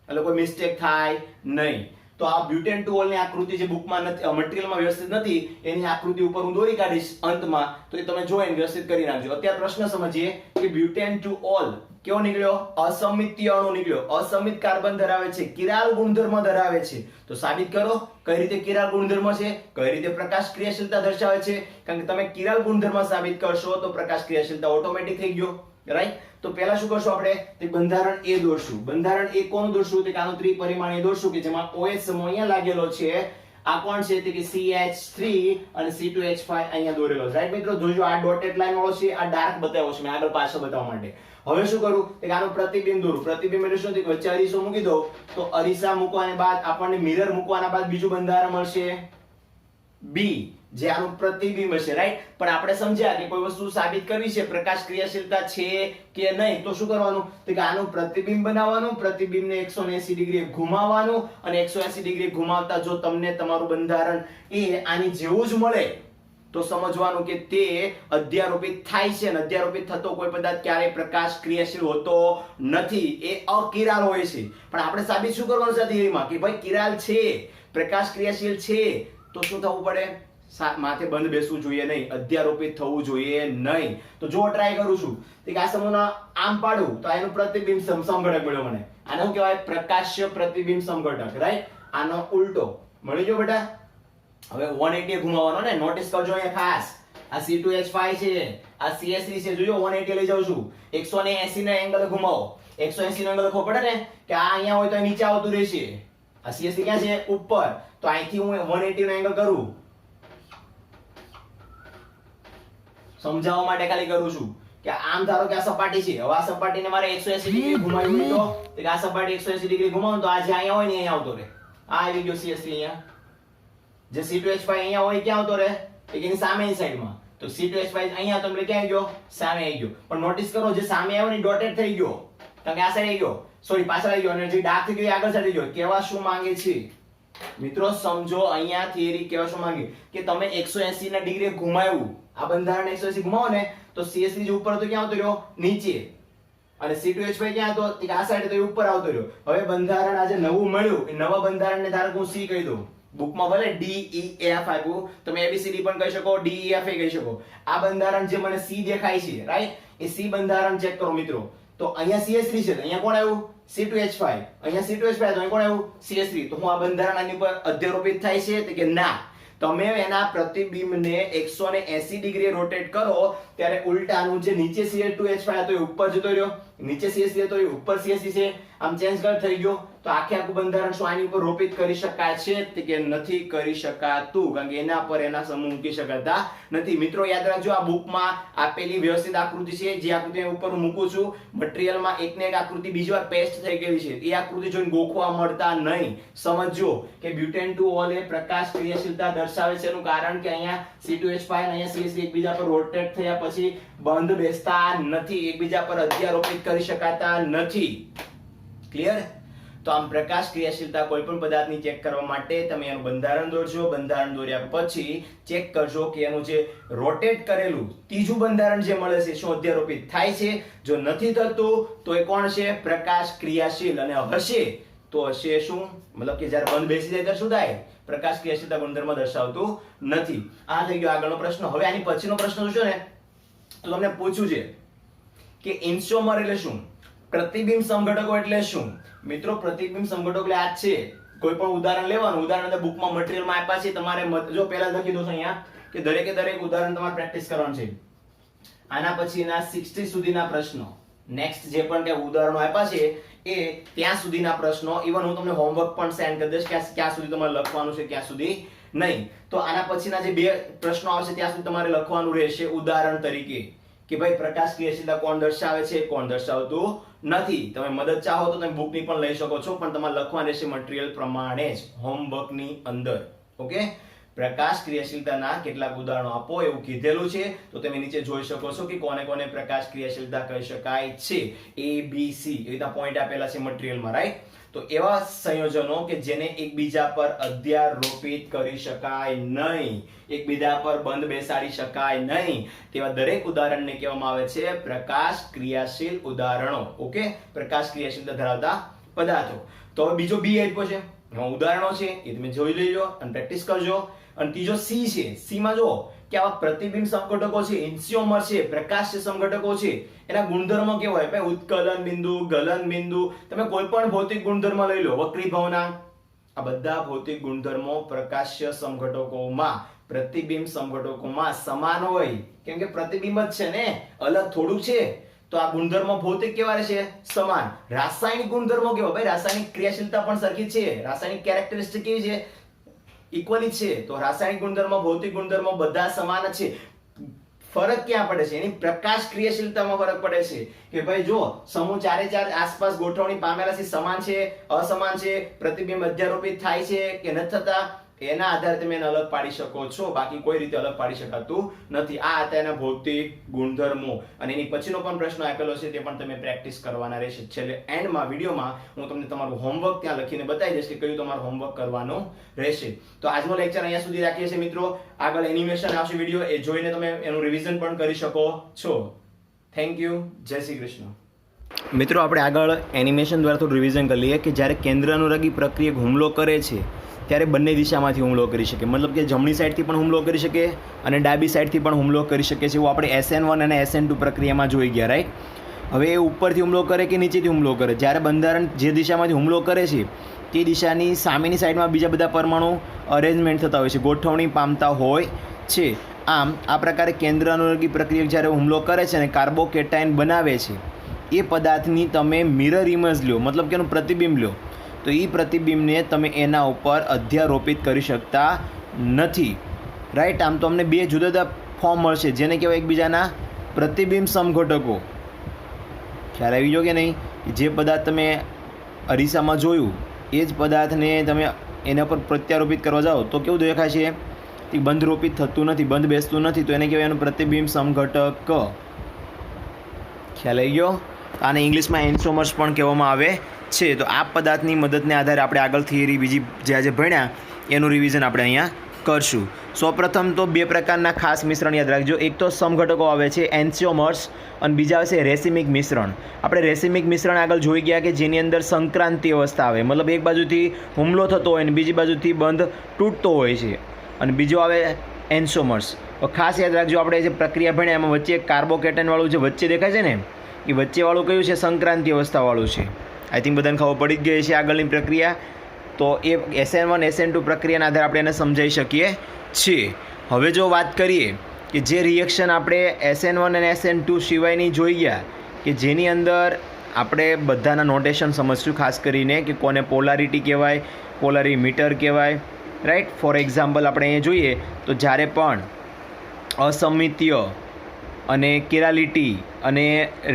એટલે કોઈ મિસ્ટેક થાય નહીં. તો આ બ્યુટેન ટુ ઓલ ની આકૃતિ જે બુકમાં નથી, મટીરીયલમાં વ્યવસ્થિત નથી, એની આકૃતિ ઉપર હું દોરી કાઢીશ અંતમાં, તો એ તમે જોઈને વ્યવસ્થિત કરી નાખજો. અત્યારે પ્રશ્ન સમજીએ કે બ્યુટેન ટુ ઓલ કેવો નીકળ્યો, અસમિતીય અણુ નીકળ્યો, અસમિત કાર્બન ધરાવે છે, કિરાલ ગુણધર્મ ધરાવે છે. તો સાબિત કરો કઈ રીતે કિરાલ ગુણધર્મ છે, કઈ રીતે પ્રકાશ ક્રિયાશીલતા દર્શાવે છે. કારણ કે તમે કિરાલ ગુણધર્મ સાબિત કરશો તો પ્રકાશ ક્રિયાશીલતા ઓટોમેટિક થઈ ગયો, રાઈટ. તો પહેલા શું કરશું આપણે, તે બંધારણ એ દોરશું. બંધારણ એ કોનું દોરશું, તે આનું ત્રિપરિમાણીય દોરશું કે જેમાં OH સમૂહ અહીંયા લાગેલો છે, આ કોણ છે તે કે CH3 અને C2H5 અહીંયા દોરેલો છે, રાઈટ મિત્રો. જોજો આ ડોટેડ લાઈન વાળો છે, આ ડાર્ક બતાવ્યો છે મેં આગળ પાછળ બતાવવા માટે. હવે શું કરું, કે આનું પ્રતિબિંબ દોરું. પ્રતિબિંબ એટલે શું, વચ્ચે અરીસો મૂકી દો, તો અરીસા મૂકવાને બાદ આપણને મિરર મૂકવાના બાદ બીજું બંધારણ મળશે B, જે આનું પ્રતિબિંબ હશે, રાઈટ. પણ આપણે સમજ્યા કે કોઈ વસ્તુ સાબિત કરવી છે, પ્રકાશ ક્રિયાશીલતા છે કે નહીં, તો શું કરવાનું, તો કે આનું પ્રતિબિંબ બનાવવાનું, પ્રતિબિંબને 180 ડિગ્રી ઘુમાવવાનું, અને 180 ડિગ્રી ઘુમાવતા જો તમને તમારું બંધારણ એ આની જેવું જ મળે તો સમજવાનું કે તે અધ્યારોપિત થાય છે, અને અધ્યારોપિત થતો કોઈ પદાર્થ ક્યારેય પ્રકાશ ક્રિયાશીલ હોતો નથી, એ અકિરાલ હોય છે. પણ આપણે સાબિત શું કરવાનું છે થિયરીમાં, કે ભાઈ કિરાલ છે, પ્રકાશ ક્રિયાશીલ છે, તો શું થવું પડે, માથે બંધ બેસવું જોઈએ નહીં, અધ્યારોપિત થવું જોઈએ નહીં. તો જો ટ્રાય કરું છું કે આ સમૂહના આમ પાડું તો એનું પ્રતિબિંબ સમઘટક મળ્યો મને. આને શું કહેવાય, પ્રકાશ્ય પ્રતિબિંબ સમઘટક, રાઈટ. આનો ઉલટો મળી ગયો બેટા. હવે 180 ઘુમાવવાનો ને, નોટિસ કરજો અહીંયા ખાસ, આ C2H5 છે, આ CH3 છે, જોજો 180 લઈ જાઉં છું, 180 ના એંગલ ઘુમાવો. 180 નો એંગલ ખબર પડે ને કે આ અહીંયા હોય તો નીચે આવતું રહેશે, આ CH3 ક્યાં છે, ઉપર, તો અહીંથી હું 180 નો એંગલ કરું, સમજાવવા માટે ખાલી કરું છું કે આમ ધારો કે આ સપાટી છે, હવે આ સપાટીને મારે 180 ડિગ્રી ઘુમાવવી હોય તો આ સપાટી 180 ડિગ્રી ઘુમાવું તો આ જે અહીંયા હોય ને અહીંયા આવતો રહે. આ આવી ગયો CH3 અહીંયા, જે C2H5 અહીંયા હોય ક્યાં આવતો રહે, એની સામેની સાઈડમાં. તો C2H5 અહીંયા તો એટલે ક્યાં ગયો, સામે આવી ગયો. પણ નોટિસ કરો જે સામે આવ્યો ને ડોટેડ થઈ ગયો, કારણ કે આ સાઈડ આવી ગયો, સોરી પાછળ આવી ગયો, અને જે ડાર્ક થઈ ગયો આગળ સાઈડ ગયો. કેવા શું માંગે છે મિત્રો, સમજો અહીંયા થિયરી કેવા શું માંગે, કે તમે 180 ના ડિગ્રી ઘુમાવ્યું, આ બંધારણ 180 ઘુમાવો ને તો CH3 જે ઉપર તો ક્યાં આવતો રહ્યો, નીચે, અને C2H5 ક્યાં હતો, આ સાઈડ તો ઉપર આવતો રહ્યો. હવે બંધારણ આજે નવું મળ્યું, એ નવા બંધારણને ધારો કે હું C કહી દઉં, બુકમાં ભલે D E F આપ્યું, તમે ABCD પણ કહી શકો, D E F કહી શકો. આ બંધારણ જે મને C દેખાય છે, રાઈટ, એ C બંધારણ ચેક કરો મિત્રો. તો અહીંયા CH3 છે, અહીંયા કોણ આવ્યું, C2H5, અહીંયા C2H5, તો અહીં કોણ આવ્યું, CH3. તો હું આ બંધારણ આની ઉપર અધ્યારોપિત થાય છે, તો કે ના. તમે એના પ્રતિબિંબને 180 ડિગ્રી રોટેટ કરો ત્યારે ઉલટાનું જે નીચે CH2H5 હતો એ ઉપર જતો રહ્યો, નીચે CH3 હતો એ ઉપર CH3 છે, આમ ચેન્જ થઈ ગયો. તો આખે આખું બંધારણ શું આની ઉપર રોપિત કરી શકાય છે કે નથી કરી શકાતું, કારણ કે એના પર એના સમૂહ મૂકી શકાતા નથી. મિત્રો યાદ રાખજો, આ બુકમાં આપેલી વ્યવસ્થિત આકૃતિ છે, જે આકૃતિ ઉપર હું મૂકું છું, મટીરીયલમાં એકને એક આકૃતિ બીજી વાર પેસ્ટ થઈ ગઈ છે, એ આકૃતિ જોઈને ગોખવા મળતા નહીં. સમજજો કે બ્યુટેન ટુ ઓલ એ પ્રકાશ ક્રિયાશીલતા દર્શાવે છે, એનું કારણ કે અહીંયા C2H5 અને અહીંયા CH3 એકબીજા પર રોટેટ થયા પછી બંધ બેસતા નથી, એકબીજા પર અધ્યારોપિત કરી શકાતા નથી. ક્લિયર? તો આમ પ્રકાશ ક્રિયાશીલતા કોઈ પણ પદાર્થની ચેક કરવા માટે તમે એનું બંધારણ દોરજો. બંધારણ દોર્યા પછી ચેક કરજો કે એનું જે રોટેટ કરેલું ત્રીજું બંધારણ જે મળે છે શું અધ્યારોપિત થાય છે. જો નથી થતું તો એ કોણ છે? પ્રકાશ ક્રિયાશીલ. અને હશે તો હશે શું? મતલબ કે જ્યારે બંધ બેસી જાય ત્યારે શું થાય? પ્રકાશ ક્રિયાશીલતા ગુણધર્મ દર્શાવતું નથી. આ થઈ ગયો આગળનો પ્રશ્ન. હવે આની પછીનો પ્રશ્ન જોશો ને તો તમને પૂછ્યું છે કે ઇન્સ્યોમર એટલે શું, પ્રતિબિંબ સમઘટકો એટલે શું. મિત્રો પ્રતિબિંબ સમઘટકો એટલે આ છે. કોઈ પણ ઉદાહરણ લેવાનું, ઉદાહરણ અંદર બુકમાં મટીરીયલમાં આપ્યા છે, તમારે જો પહેલા લખી દો અહીંયા કે દરેકે દરેક ઉદાહરણ તમારે પ્રેક્ટિસ કરવાનું છે. આના પછીના 60 સુધીના પ્રશ્નો, નેક્સ્ટ જે પણ કે ઉદાહરણો આપ્યા છે એ ત્યાં સુધીના પ્રશ્નો, ઇવન હું તમને હોમવર્ક પણ સેન્ડ કરી દઈશ કે ક્યાં સુધી તમારે લખવાનું છે ક્યાં સુધી નહીં. તો આના પછીના જે 2 પ્રશ્નો આવશે ત્યાં સુધી તમારે લખવાનું રહેશે ઉદાહરણ તરીકે કે ભાઈ પ્રકાશ ક્રિયાશીલતા કોણ દર્શાવે છે, કોણ દર્શાવતું નથી. તમે મદદ ચાહો તો તમે બુકની પણ લઈ શકો છો, પણ તમારે લખવાનું રહેશે મટીરીયલ પ્રમાણે જ હોમવર્કની અંદર. ઓકે, પ્રકાશ ક્રિયાશીલતાના કેટલાક ઉદાહરણો આપો એવું કીધેલું છે. તો તમે નીચે જોઈ શકો છો કે કોને કોને પ્રકાશ ક્રિયાશીલતા કહી શકાય છે. ABC એ રીતના પોઈન્ટ આપેલા છે મટીરીયલમાં, રાઈટ. તો એવા સંયોજનો કે જેને એકબીજા પર અધ્યારોપિત કરી શકાય નહીં, એકબીજા પર બંધ બેસાડી શકાય નહીં, તેવા દરેક ઉદાહરણને કહેવામાં આવે છે પ્રકાશ ક્રિયાશીલ ઉદાહરણો. ઓકે, પ્રકાશ ક્રિયાશીલતા ધરાવતા પદાર્થો. તો હવે બીજો બી આપ્યો છે, એમાં ઉદાહરણો છે, એ તમે જોઈ લેજો અને પ્રેક્ટિસ કરજો. અને ત્રીજો સી છે. સી માં જો કે આવા પ્રતિબિંબ સમઘટકો છે, ઇન્સ્યોમર છે, પ્રકાશ સમઘટકો છે, એના ગુણધર્મો કેવા હોય? ભાઈ ઉત્કલન બિંદુ, ગલન બિંદુ, તમે કોઈ પણ ભૌતિક ગુણધર્મ લઈ લો, વક્રીભાવના, આ બધા ભૌતિક ગુણધર્મો પ્રકાશ્ય સમઘટકોમાં, પ્રતિબિંબ સમઘટકોમાં સમાન હોય. કેમ કે પ્રતિબિંબ જ છે ને, અલગ થોડું છે. તો આ ગુણધર્મો ભૌતિક કેવા છે? સમાન. રાસાયણિક ગુણધર્મો કેવા? ભાઈ રાસાયણિક ક્રિયાશીલતા પણ સરખી છે, રાસાયણિક કેરેક્ટરિસ્ટિક કેવી છે? ઇક્વલી છે. તો રાસાયણિક ગુણધર્મો, ભૌતિક ગુણધર્મો બધા સમાન જ છે. ફરક ક્યાં પડે છે? એની પ્રકાશ ક્રિયાશીલતામાં ફરક પડે છે. કે ભાઈ જો સમૂહ ચારે ચાર આસપાસ ગોઠવણી પામેલા છે, સમાન છે, અસમાન છે, પ્રતિબિંબ અધ્યારોપિત થાય છે કે નથી થતા, એના આધારે તમે એને અલગ પાડી શકો છો. બાકી કોઈ રીતે અલગ પાડી શકાતું નથી. આ હતા એના ભૌતિક ગુણધર્મો. અને એની પછીનો પણ પ્રશ્ન આપેલો છે, તે પણ તમે પ્રેક્ટિસ કરવાના રહેશે. છેલ્લે એન્ડમાં વિડીયોમાં હું તમને તમારું હોમવર્ક ત્યાં લખીને બતાવી દઈશ કે કયું તમારું હોમવર્ક કરવાનું રહેશે. તો આજનો લેક્ચર અહીંયા સુધી રાખીએ છીએ મિત્રો. આગળ એનિમેશન આવશે વિડીયો, એ જોઈને તમે એનું રિવિઝન પણ કરી શકો છો. Thank you. જય શ્રી કૃષ્ણ. મિત્રો આપણે આગળ એનિમેશન દ્વારા થોડું રિવિઝન કરી લઈએ કે જ્યારે કેન્દ્ર અનુરાગી પ્રક્રિયક હુમલો કરે છે ત્યારે બંને દિશામાંથી હુમલો કરી શકે. મતલબ કે જમણી સાઈડથી પણ હુમલો કરી શકે અને ડાબી સાઈડથી પણ હુમલો કરી શકે છે. એવું આપણે SN1 અને SN2 પ્રક્રિયામાં જોઈ ગયા, રાઈટ. હવે એ ઉપરથી હુમલો કરે કે નીચેથી હુમલો કરે? જ્યારે બંધારણ જે દિશામાંથી હુમલો કરે છે તે દિશાની સામેની સાઈડમાં બીજા બધા પરમાણુ અરેન્જમેન્ટ થતા હોય છે, ગોઠવણી પામતા હોય છે. આમ આ પ્રકારે કેન્દ્ર અનુરાગી પ્રક્રિયક જ્યારે હુમલો કરે છે અને કાર્બોકેટાયન બનાવે છે, એ પદાર્થની તમે મિરર ઇમેજ લો, મતલબ કે એનું પ્રતિબિંબ લો, તો એ પ્રતિબિંબને તમે એના ઉપર અધ્યારોપિત કરી શકતા નથી, રાઈટ. આમ તો અમને બે જુદા જુદા ફોર્મ મળશે, જેને કહેવાય એકબીજાના પ્રતિબિંબ સમઘટકો. ખ્યાલ આવી ગયો કે નહીં? જે પદાર્થ તમે અરીસામાં જોયું એ જ પદાર્થને તમે એના પર પ્રત્યારોપિત કરવા જાઓ તો કેવું દેખાય છે? તે બંધરોપિત થતું નથી, બંધ બેસતું નથી, તો એને કહેવાય એનું પ્રતિબિંબ સમઘટક. ખ્યાલ આવી ગયો? આને ઇંગ્લિશમાં એન્સોમર્સ પણ કહેવામાં આવે છે. તો આ પદાર્થની મદદને આધારે આપણે આગળ થિયરી બીજી જે આજે ભણ્યા એનું રિવિઝન આપણે અહીંયા કરશું. સૌપ્રથમ તો બે પ્રકારના ખાસ મિશ્રણ યાદ રાખજો. એક તો સમઘટકો આવે છે એન્સિયોમર્સ અને બીજા આવે છે રેસિમિક મિશ્રણ. આપણે રેસિમિક મિશ્રણ આગળ જોઈ ગયા કે જેની અંદર સંક્રાંતિ અવસ્થા આવે, મતલબ એક બાજુથી હુમલો થતો હોય અને બીજી બાજુથી બંધ તૂટતો હોય છે, અને બીજો આવે એન્સોમર્સ. તો ખાસ યાદ રાખજો, આપણે જે પ્રક્રિયા ભણ્યા એમાં વચ્ચે એક કાર્બોકેટાયન વાળું જે વચ્ચે દેખાય છે ને, એ વચ્ચેવાળું કયું છે? સંક્રાંતિ અવસ્થાવાળું છે. આઈ થિંક બધાને ખબર પડી જ ગઈ છે આગળની પ્રક્રિયા. તો એ SN1 SN2 પ્રક્રિયાના આધારે આપણે એને સમજાવી શકીએ છીએ. હવે જો વાત કરીએ કે જે રિએક્શન આપણે SN1 અને SN2 સિવાયની જોઈ ગયા કે જેની અંદર આપણે બધાના નોટેશન સમજશું, ખાસ કરીને કે કોને પોલારિટી કહેવાય, પોલારીમીટર કહેવાય, રાઈટ. ફોર એક્ઝામ્પલ આપણે અહીંયા જોઈએ તો જ્યારે પણ અસમિતીય અને કેરાલિટી અને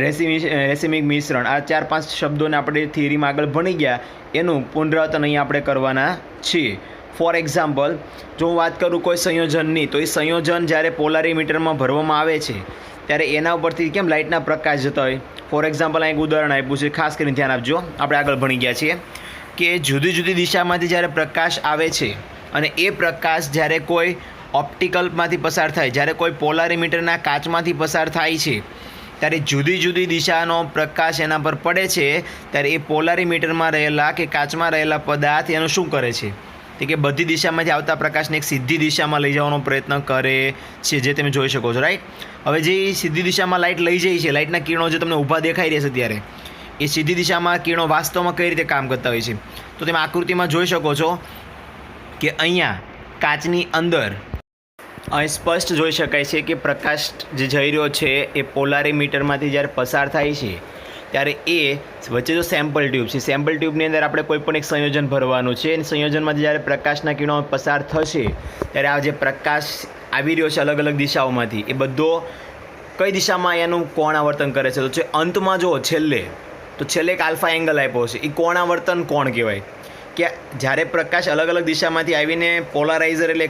રેસિમિક મિશ્રણ, આ 4-5 શબ્દોને આપણે થિયરીમાં આગળ ભણી ગયા, એનું પુનરાવર્તન અહીં આપણે કરવાના છીએ. ફોર એક્ઝામ્પલ જો હું વાત કરું કોઈ સંયોજનની, તો એ સંયોજન જ્યારે પોલારીમીટરમાં ભરવામાં આવે છે ત્યારે એના ઉપરથી કેમ લાઇટના પ્રકાશ જતા હોય. ફોર એક્ઝામ્પલ અહીં એક ઉદાહરણ આપ્યું છે, ખાસ કરીને ધ્યાન આપજો. આપણે આગળ ભણી ગયા છીએ કે જુદી જુદી દિશામાંથી જ્યારે પ્રકાશ આવે છે અને એ પ્રકાશ જ્યારે કોઈ ઓપ્ટિકલમાંથી પસાર થાય, જ્યારે કોઈ પોલારીમીટરના કાચમાંથી પસાર થાય છે, ત્યારે જુદી જુદી દિશાનો પ્રકાશ એના પર પડે છે, ત્યારે એ પોલારીમીટરમાં રહેલા કે કાચમાં રહેલા પદાર્થ એનું શું કરે છે? તે કે બધી દિશામાંથી આવતા પ્રકાશને એક સીધી દિશામાં લઈ જવાનો પ્રયત્ન કરે છે, જે તમે જોઈ શકો છો, રાઈટ. હવે જે સીધી દિશામાં લાઇટ લઈ જાય છે, લાઇટના કિરણો જે તમને ઊભા દેખાઈ રહેશે ત્યારે, એ સીધી દિશામાં કિરણો વાસ્તવમાં કઈ રીતે કામ કરતા હોય છે? તો તમે આકૃતિમાં જોઈ શકો છો કે અહીંયા કાચની અંદર અહીં સ્પષ્ટ જોઈ શકાય છે કે પ્રકાશ જે જઈ રહ્યો છે એ પોલારીમીટરમાંથી જ્યારે પસાર થાય છે ત્યારે એ વચ્ચે જો સેમ્પલ ટ્યુબ છે, સેમ્પલ ટ્યુબની અંદર આપણે કોઈ પણ એક સંયોજન ભરવાનું છે, અને સંયોજનમાંથી જ્યારે પ્રકાશના કિરણો પસાર થશે ત્યારે આ જે પ્રકાશ આવી રહ્યો છે અલગ અલગ દિશાઓમાંથી, એ બધો કઈ દિશામાં એનું કોણાવર્તન કરે છે? તો અંતમાં જો છેલ્લે એક આલ્ફા એંગલ આપ્યો છે, એ કોણાવર્તન કોણ કહેવાય? કે જ્યારે પ્રકાશ અલગ અલગ દિશામાંથી આવીને પોલારાઇઝર એટલે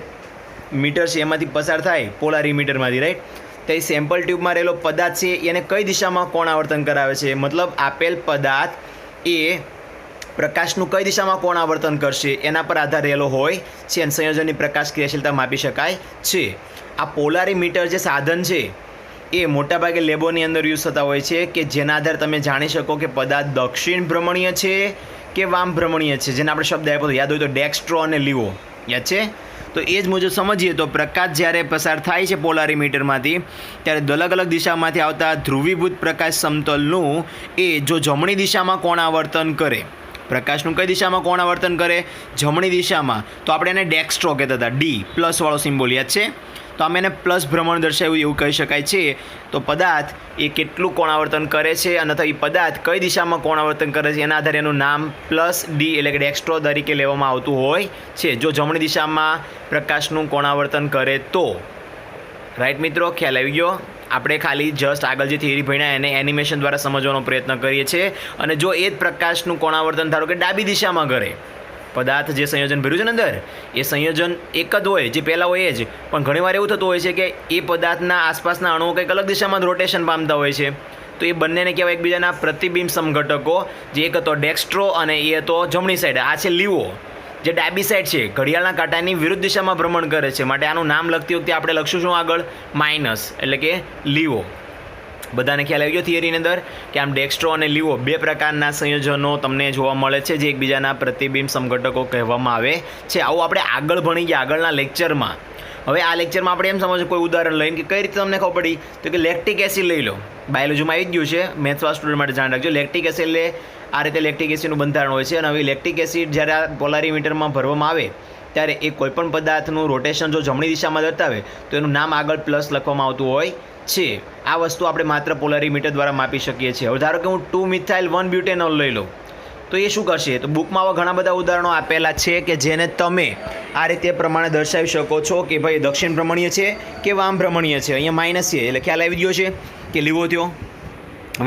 મીટર છે એમાંથી પસાર થાય પોલારીમીટરમાંથી, રાઈટ? તો એ સેમ્પલ ટ્યુબમાં રહેલો પદાર્થ છે એને કઈ દિશામાં કોણ આવર્તન કરાવે છે? મતલબ આપેલ પદાર્થ એ પ્રકાશનું કઈ દિશામાં કોણ આવર્તન કરશે એના પર આધાર રહેલો હોય છે અને સંયોજનની પ્રકાશ ક્રિયાશીલતા માપી શકાય છે. આ પોલારીમીટર જે સાધન છે એ મોટાભાગે લેબોની અંદર યુઝ થતા હોય છે કે જેના આધારે તમે જાણી શકો કે પદાર્થ દક્ષિણ ભ્રમણીય છે કે વામ ભ્રમણીય છે. જેને આપણે શબ્દ આપ્યો યાદ હોય તો ડેક્સ્ટ્રો અને લીવો, યાદ છે? તો એ જ મુજબ સમજીએ તો પ્રકાશ જ્યારે પસાર થાય છે પોલારીમીટરમાંથી ત્યારે અલગ અલગ દિશામાંથી આવતા ધ્રુવીભૂત પ્રકાશ સમતલનું એ જો જમણી દિશામાં કોણ આવર્તન કરે, પ્રકાશનું કઈ દિશામાં કોણ આવર્તન કરે? જમણી દિશામાં. તો આપણે એને ડેક્સ્ટ્રો કહેતા હતા, ડી પ્લસવાળો સિમ્બોલ, યાદ છે? તો આમ એને પ્લસ ભ્રમણ દર્શાવ્યું એવું કહી શકાય છે. તો પદાર્થ એ કેટલું કોણ આવર્તન કરે છે અને એ પદાર્થ કઈ દિશામાં કોણ આવર્તન કરે છે એના આધારે એનું નામ પ્લસ ડી એટલે કે ડેક્સ્ટ્રો તરીકે લેવામાં આવતું હોય છે જો જમણી દિશામાં પ્રકાશનું કોણ આવર્તન કરે તો. રાઈટ મિત્રો, ખ્યાલ આવી ગયો? આપણે ખાલી જસ્ટ આગળ જે થિયરી ભણ્યા એને એનિમેશન દ્વારા સમજવાનો પ્રયત્ન કરીએ છીએ. અને જો એ જ પ્રકાશનું કોણ આવર્તન ધારો કે ડાબી દિશામાં કરે, પદાર્થ જે સંયોજન ભર્યું છે ને અંદર એ સંયોજન એક જ હોય જે પહેલાં હોય જ, પણ ઘણીવાર એવું થતું હોય છે કે એ પદાર્થના આસપાસના અણુઓ કંઈક અલગ દિશામાં રોટેશન પામતા હોય છે. તો એ બંનેને કહેવાય એકબીજાના પ્રતિબિંબ સમઘટકો, જે એક હતો ડેક્સ્ટ્રો અને એ હતો જમણી સાઈડ. આ છે લીવો, જે ડાબી સાઈડ છે ઘડિયાળના કાંટાની વિરુદ્ધ દિશામાં ભ્રમણ કરે છે. માટે આનું નામ લખતી વખતે આપણે લખશું શું આગળ? માઇનસ, એટલે કે લીવો. બધાને ખ્યાલ આવી ગયો થિયરીની અંદર કે આમ ડેક્સ્ટ્રો અને લીવો બે પ્રકારના સંયોજનો તમને જોવા મળે છે જે એકબીજાના પ્રતિબિંબ સમઘટકો કહેવામાં આવે છે. આવું આપણે આગળ ભણી ગયા આગળના લેક્ચરમાં. હવે આ લેક્ચરમાં આપણે એમ સમજો કોઈ ઉદાહરણ લઈને કે કઈ રીતે તમને ખબર પડી તો કે લેક્ટિક એસિડ લઈ લો. બાયોલોજીમાં આવી જ ગયું છે, મેથ્સવાળા સ્ટુડન્ટ માટે જાણ રાખજો. લેક્ટિક એસિડ લે આ રીતે લેક્ટિક એસિડનું બંધારણ હોય છે. અને હવે લેક્ટિક એસિડ જ્યારે આ પોલારીમીટરમાં ભરવામાં આવે ત્યારે એ કોઈપણ પદાર્થનું રોટેશન જો જમણી દિશામાં દર્શાવે તો એનું નામ આગળ પ્લસ લખવામાં આવતું હોય છે. આ વસ્તુ આપણે માત્ર પોલારીમીટર દ્વારા માપી શકીએ છીએ. હવે ધારો કે હું 2 મિથાઇલ 1 બ્યુટેનોલ લઈ લઉં તો એ શું કરશે? તો બુકમાં આવા ઘણા બધા ઉદાહરણો આપેલા છે કે જેને તમે આ રીતે પ્રમાણે દર્શાવી શકો છો કે ભાઈ દક્ષિણ ભ્રમણીય છે કે વામ ભ્રમણીય છે. અહીંયા માઇનસ છે એટલે ખ્યાલ આવી ગયો છે કે લીવો થયો,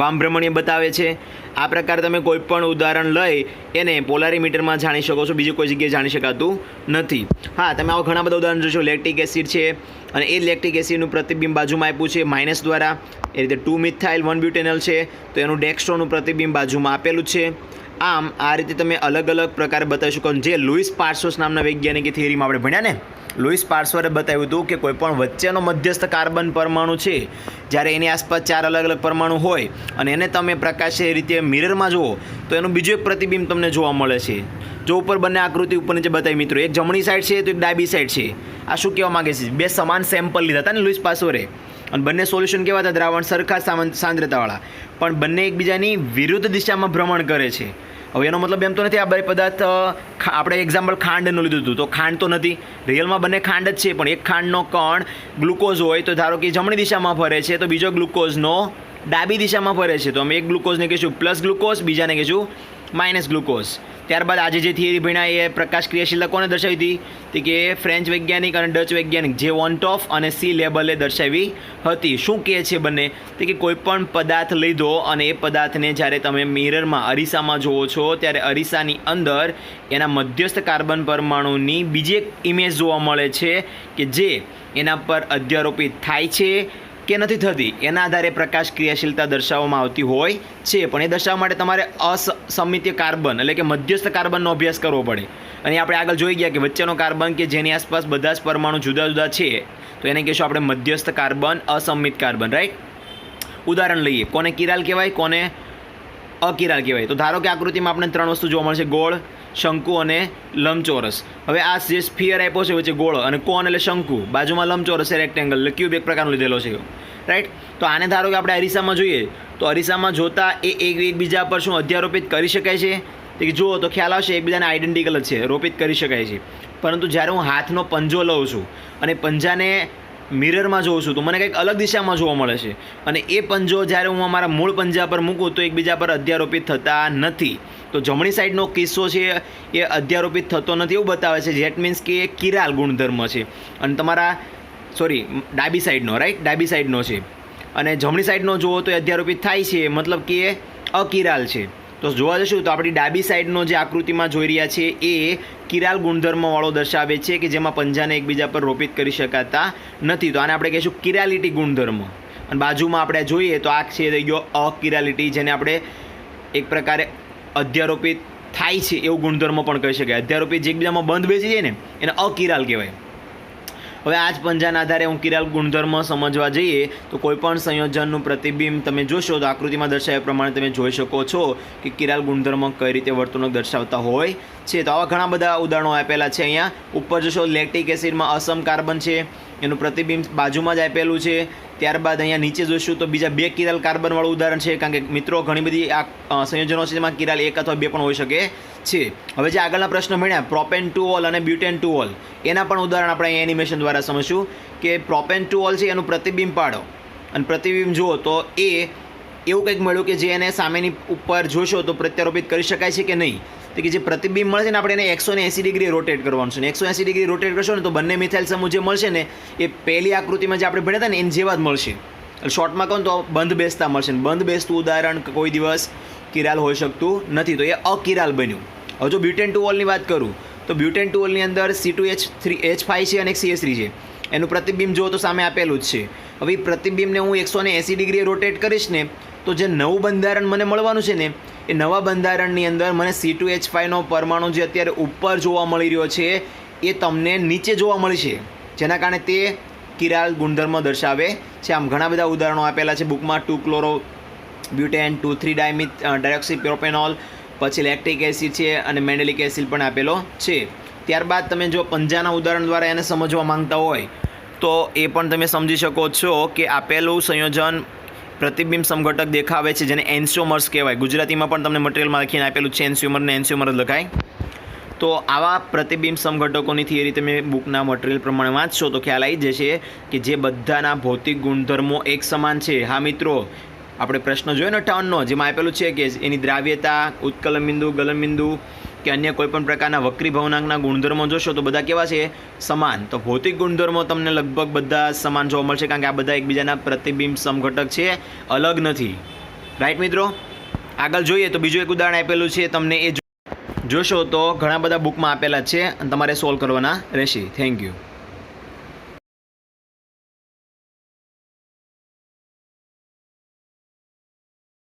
વામ ભ્રમણીય બતાવે છે. આ પ્રકારે તમે કોઈ પણ ઉદાહરણ લઈ એને પોલારીમીટરમાં જાણી શકો છો, બીજી કોઈ જગ્યાએ જાણી શકાતું નથી. હા, તમે આવા ઘણા બધા ઉદાહરણ જોશો. લેક્ટિક એસિડ છે અને એ લેક્ટિક એસિડનું પ્રતિબિંબ બાજુમાં આપ્યું છે માઇનસ દ્વારા. એ રીતે 2 મિથાઇલ 1 બ્યુટેનોલ છે તો એનું ડેક્સ્ટ્રોનું પ્રતિબિંબ બાજુમાં આપેલું છે. આમ આ રીતે તમે અલગ અલગ પ્રકારે બતાવી શકો. જે લુઈસ પાર્સોસ નામના વૈજ્ઞાનિક થિયરીમાં આપણે ભણ્યા ને, લુઈસ પાર્સોરે બતાવ્યું હતું કે કોઈપણ વચ્ચેનો મધ્યસ્થ કાર્બન પરમાણુ છે જ્યારે એની આસપાસ 4 અલગ અલગ પરમાણુ હોય અને એને તમે પ્રકાશ એ રીતે મિરરમાં જુઓ તો એનું બીજું એક પ્રતિબિંબ તમને જોવા મળે છે. જો ઉપર બંને આકૃતિ ઉપર નીચે બતાવી મિત્રો, એક જમણી સાઈડ છે તો એક ડાબી સાઈડ છે. આ શું કહેવા માગે છે? બે સમાન સેમ્પલ લીધા હતા ને લુઈસ પાર્સોરે અને બંને સોલ્યુશન કેવા હતા? દ્રાવણ સરખા સાંદ્રતાવાળા, પણ બંને એકબીજાની વિરુદ્ધ દિશામાં ભ્રમણ કરે છે. હવે એનો મતલબ એમ તો નથી આ બે પદાર્થ આપણે એક્ઝામ્પલ ખાંડનું લીધું હતું તો ખાંડ તો નથી, રિયલમાં બંને ખાંડ જ છે. પણ એક ખાંડનો કણ ગ્લુકોઝ હોય તો ધારો કે જમણી દિશામાં ફરે છે તો બીજો ગ્લુકોઝનો ડાબી દિશામાં ફરે છે તો અમે એક ગ્લુકોઝને કહીશું પ્લસ ગ્લુકોઝ, બીજાને કહીશું માઇનસ ગ્લુકોઝ. ત્યારબાદ આજે જે થિયરી ભણ્યા એ પ્રકાશ ક્રિયાશીલતા કોને દર્શાવી હતી? તો કે ફ્રેન્ચ વૈજ્ઞાનિક અને ડચ વૈજ્ઞાનિક જે વોન્ટોફ અને સી લેબલે દર્શાવી હતી. શું કહે છે બંને? તો કે કોઈ પણ પદાર્થ લઈ દો અને એ પદાર્થને જ્યારે તમે મિરરમાં અરીસામાં જુઓ છો ત્યારે અરીસાની અંદર એના મધ્યસ્થ કાર્બન પરમાણુની બીજી એક ઇમેજ જોવા મળે છે કે જે એના પર અધ્યારોપિત થાય છે કે નથી થતી એના આધારે પ્રકાશ ક્રિયાશીલતા દર્શાવવામાં આવતી હોય છે. પણ એ દર્શાવવા માટે તમારે અસમિતીય કાર્બન એટલે કે મધ્યસ્થ કાર્બનનો અભ્યાસ કરવો પડે. અને આપણે આગળ જોઈ ગયા કે વચ્ચેનો કાર્બન કે જેની આસપાસ બધા જ પરમાણુ જુદા જુદા છે તો એને કહીશું આપણે મધ્યસ્થ કાર્બન, અસમિત કાર્બન. રાઈટ? ઉદાહરણ લઈએ, કોને કિરાલ કહેવાય, કોને અકિરાલ કહેવાય. તો ધારો કે આકૃતિમાં આપણે 3 વસ્તુ જોવા મળશે: ગોળ, શંકુ અને લંબચોરસ. હવે આ જે સ્ફિયર આપ્યો છે વચ્ચે ગોળ અને કોન એટલે શંકુ, બાજુમાં લંબચોરસ છે રેક્ટેંગલ એટલે ક્યુબ એક પ્રકારનો લીધેલો છે. રાઈટ? તો આને ધારો કે આપણે અરીસામાં જોઈએ તો અરીસામાં જોતા એ એકબીજા પર શું અધ્યારોપિત કરી શકાય છે? તો જુઓ તો ખ્યાલ આવશે એકબીજાને આઈડેન્ટિકલ જ છે, રોપિત કરી શકાય છે. પરંતુ જ્યારે હું હાથનો પંજો લઉં છું અને પંજાને મિરરમાં જોઉં છું તો મને કંઈક અલગ દિશામાં જોવા મળે છે અને એ પંજો જ્યારે હું અમારા મૂળ પંજા પર મૂકું તો એકબીજા પર અધ્યારોપિત થતા નથી. તો જમણી સાઈડનો કિસ્સો છે એ અધ્યારોપિત થતો નથી એવું બતાવે છે. જેટ મીન્સ કે એ કિરાલ ગુણધર્મ છે. અને તમારા ડાબી સાઈડનો, રાઈટ, ડાબી સાઈડનો છે અને જમણી સાઈડનો જુઓ તો એ અધ્યારોપિત થાય છે, મતલબ કે એ અકિરાલ છે. તો તો જોવા જશું તો આપણી ડાબી સાઈડનો જે આકૃતિમાં જોઈ રહ્યા છે એ કિરાલ ગુણધર્મવાળો દર્શાવે છે કે જેમાં પંજાને એકબીજા પર રોપિત કરી શકાતા નથી. તો આને આપણે કહીશું કિરાલિટી ગુણધર્મ. અને બાજુમાં આપણે જોઈએ તો આ છે થઈ ગયો અકિરાલિટી, જેને આપણે એક પ્રકારે અધ્યારોપિત થાય છે એવું ગુણધર્મ પણ કહી શકાય. અધ્યારોપિત જે એકબીજામાં બંધ બેસી જાય ને એને અકિરાલ કહેવાય. હવે આ જ પંજાના આધારે હું કિરાલ ગુણધર્મ સમજવા જઈએ તો કોઈપણ સંયોજનનું પ્રતિબિંબ તમે જોશો તો આકૃતિમાં દર્શાવ્યા પ્રમાણે તમે જોઈ શકો છો કે કિરાલ ગુણધર્મ કઈ રીતે વર્તણૂક દર્શાવતા હોય છે. તો આવા ઘણા બધા ઉદાહરણો આપેલા છે. અહીંયા ઉપર જોશો લેક્ટિક એસિડમાં અસમ કાર્બન છે, એનું પ્રતિબિંબ બાજુમાં જ આપેલું છે. ત્યારબાદ અહીંયા નીચે જોઈશું તો બીજા 2 કિરાલ કાર્બનવાળું ઉદાહરણ છે, કારણ કે મિત્રો ઘણી બધી આ સંયોજનો છે જેમાં કિરાલ 1 અથવા 2 પણ હોઈ શકે છે. હવે જે આગળના પ્રશ્ન મળ્યા પ્રોપેન ટુ ઓલ અને બ્યુટેન ટુ ઓલ, એના પણ ઉદાહરણ આપણે અહીંયા એનિમેશન દ્વારા સમજશું કે પ્રોપેન ટુ ઓલ છે એનું પ્રતિબિંબ પાડો અને પ્રતિબિંબ જુઓ તો એ એવું કંઈક મળ્યું કે જે એને સામેની ઉપર જોશો તો પ્રત્યારોપિત કરી શકાય છે કે નહીં. તો કે જે પ્રતિબિંબ મળે છે ને આપણે એને 180 ડિગ્રી રોટેટ કરવાનું છે ને 180 ડિગ્રી રોટેટ કરશો ને તો બંને મિથાઇલ સમૂહ જે મળશે ને એ પહેલી આકૃતિમાં જે આપણે ભણ્યા હતા ને એની જેવા જ મળશે. શોર્ટમાં કહું તો બંધ બેસતા મળશે ને બંધ બેસતું ઉદાહરણ કોઈ દિવસ કિરાલ હોઈ શકતું નથી, તો એ અકિરાલ બન્યું. હવે જો બ્યુટેન ટુ ઓલની વાત કરું તો બ્યુટેન ટુ ઓલની અંદર C2H5 છે અને એક CH3 છે. એનું પ્રતિબિંબ જુઓ તો સામે આપેલું જ છે. હવે એ પ્રતિબિંબને હું 180 ડિગ્રી રોટેટ કરીશ ને તો જે નવું બંધારણ મને મળવાનું છે ને એ નવા બંધારણની અંદર મને C2H5નો પરમાણુ જે અત્યારે ઉપર જોવા મળી રહ્યો છે એ તમને નીચે જોવા મળશે, જેના કારણે તે કિરાલ ગુણધર્મ દર્શાવે છે. આમ ઘણા બધા ઉદાહરણો આપેલા છે બુકમાં. 2-ક્લોરો બ્યુટેન, 2,3 ડાયોક્સી પ્રોપેનોલ, પછી લેક્ટિક એસિડ છે અને મેન્ડેલિક એસિડ પણ આપેલો છે. ત્યારબાદ તમે જો પંજાના ઉદાહરણ દ્વારા એને સમજવા માંગતા હોય તો એ પણ તમે સમજી શકો છો કે આપેલું સંયોજન પ્રતિબિંબ સમઘટક દેખાવે છે જેને એન્સ્યોમર્સ કહેવાય. ગુજરાતીમાં પણ તમને મટીરિયલમાં લખીને આપેલું છે એન્સ્યોમરને એન્સ્યોમર જ લખાય. તો આવા પ્રતિબિંબ સમઘટકોની થિયરી તમે બુકના મટીરિયલ પ્રમાણે વાંચશો તો ખ્યાલ આવી જશે કે જે બધાના ભૌતિક ગુણધર્મો એક સમાન છે. હા મિત્રો, આપણે પ્રશ્ન જોયો ને 58નો, જેમાં આપેલું છે કે એની દ્રાવ્યતા, ઉત્કલન બિંદુ, ગલન બિંદુ કે અન્ય કોઈપણ પ્રકારના વક્રી ભવનાંકના ગુણધર્મો જોશો તો બધા કેવા છે? સમાન. તો ભૌતિક ગુણધર્મો તમને લગભગ બધા સમાન જોવા મળશે, કારણ કે આ બધા એકબીજાના પ્રતિબિંબ સમઘટક છે, અલગ નથી. રાઈટ મિત્રો, આગળ જોઈએ તો બીજું એક ઉદાહરણ આપેલું છે તમને, એ જોશો તો ઘણા બધા બુકમાં આપેલા છે અને તમારે સોલ્વ કરવાના રહેશે. Thank you.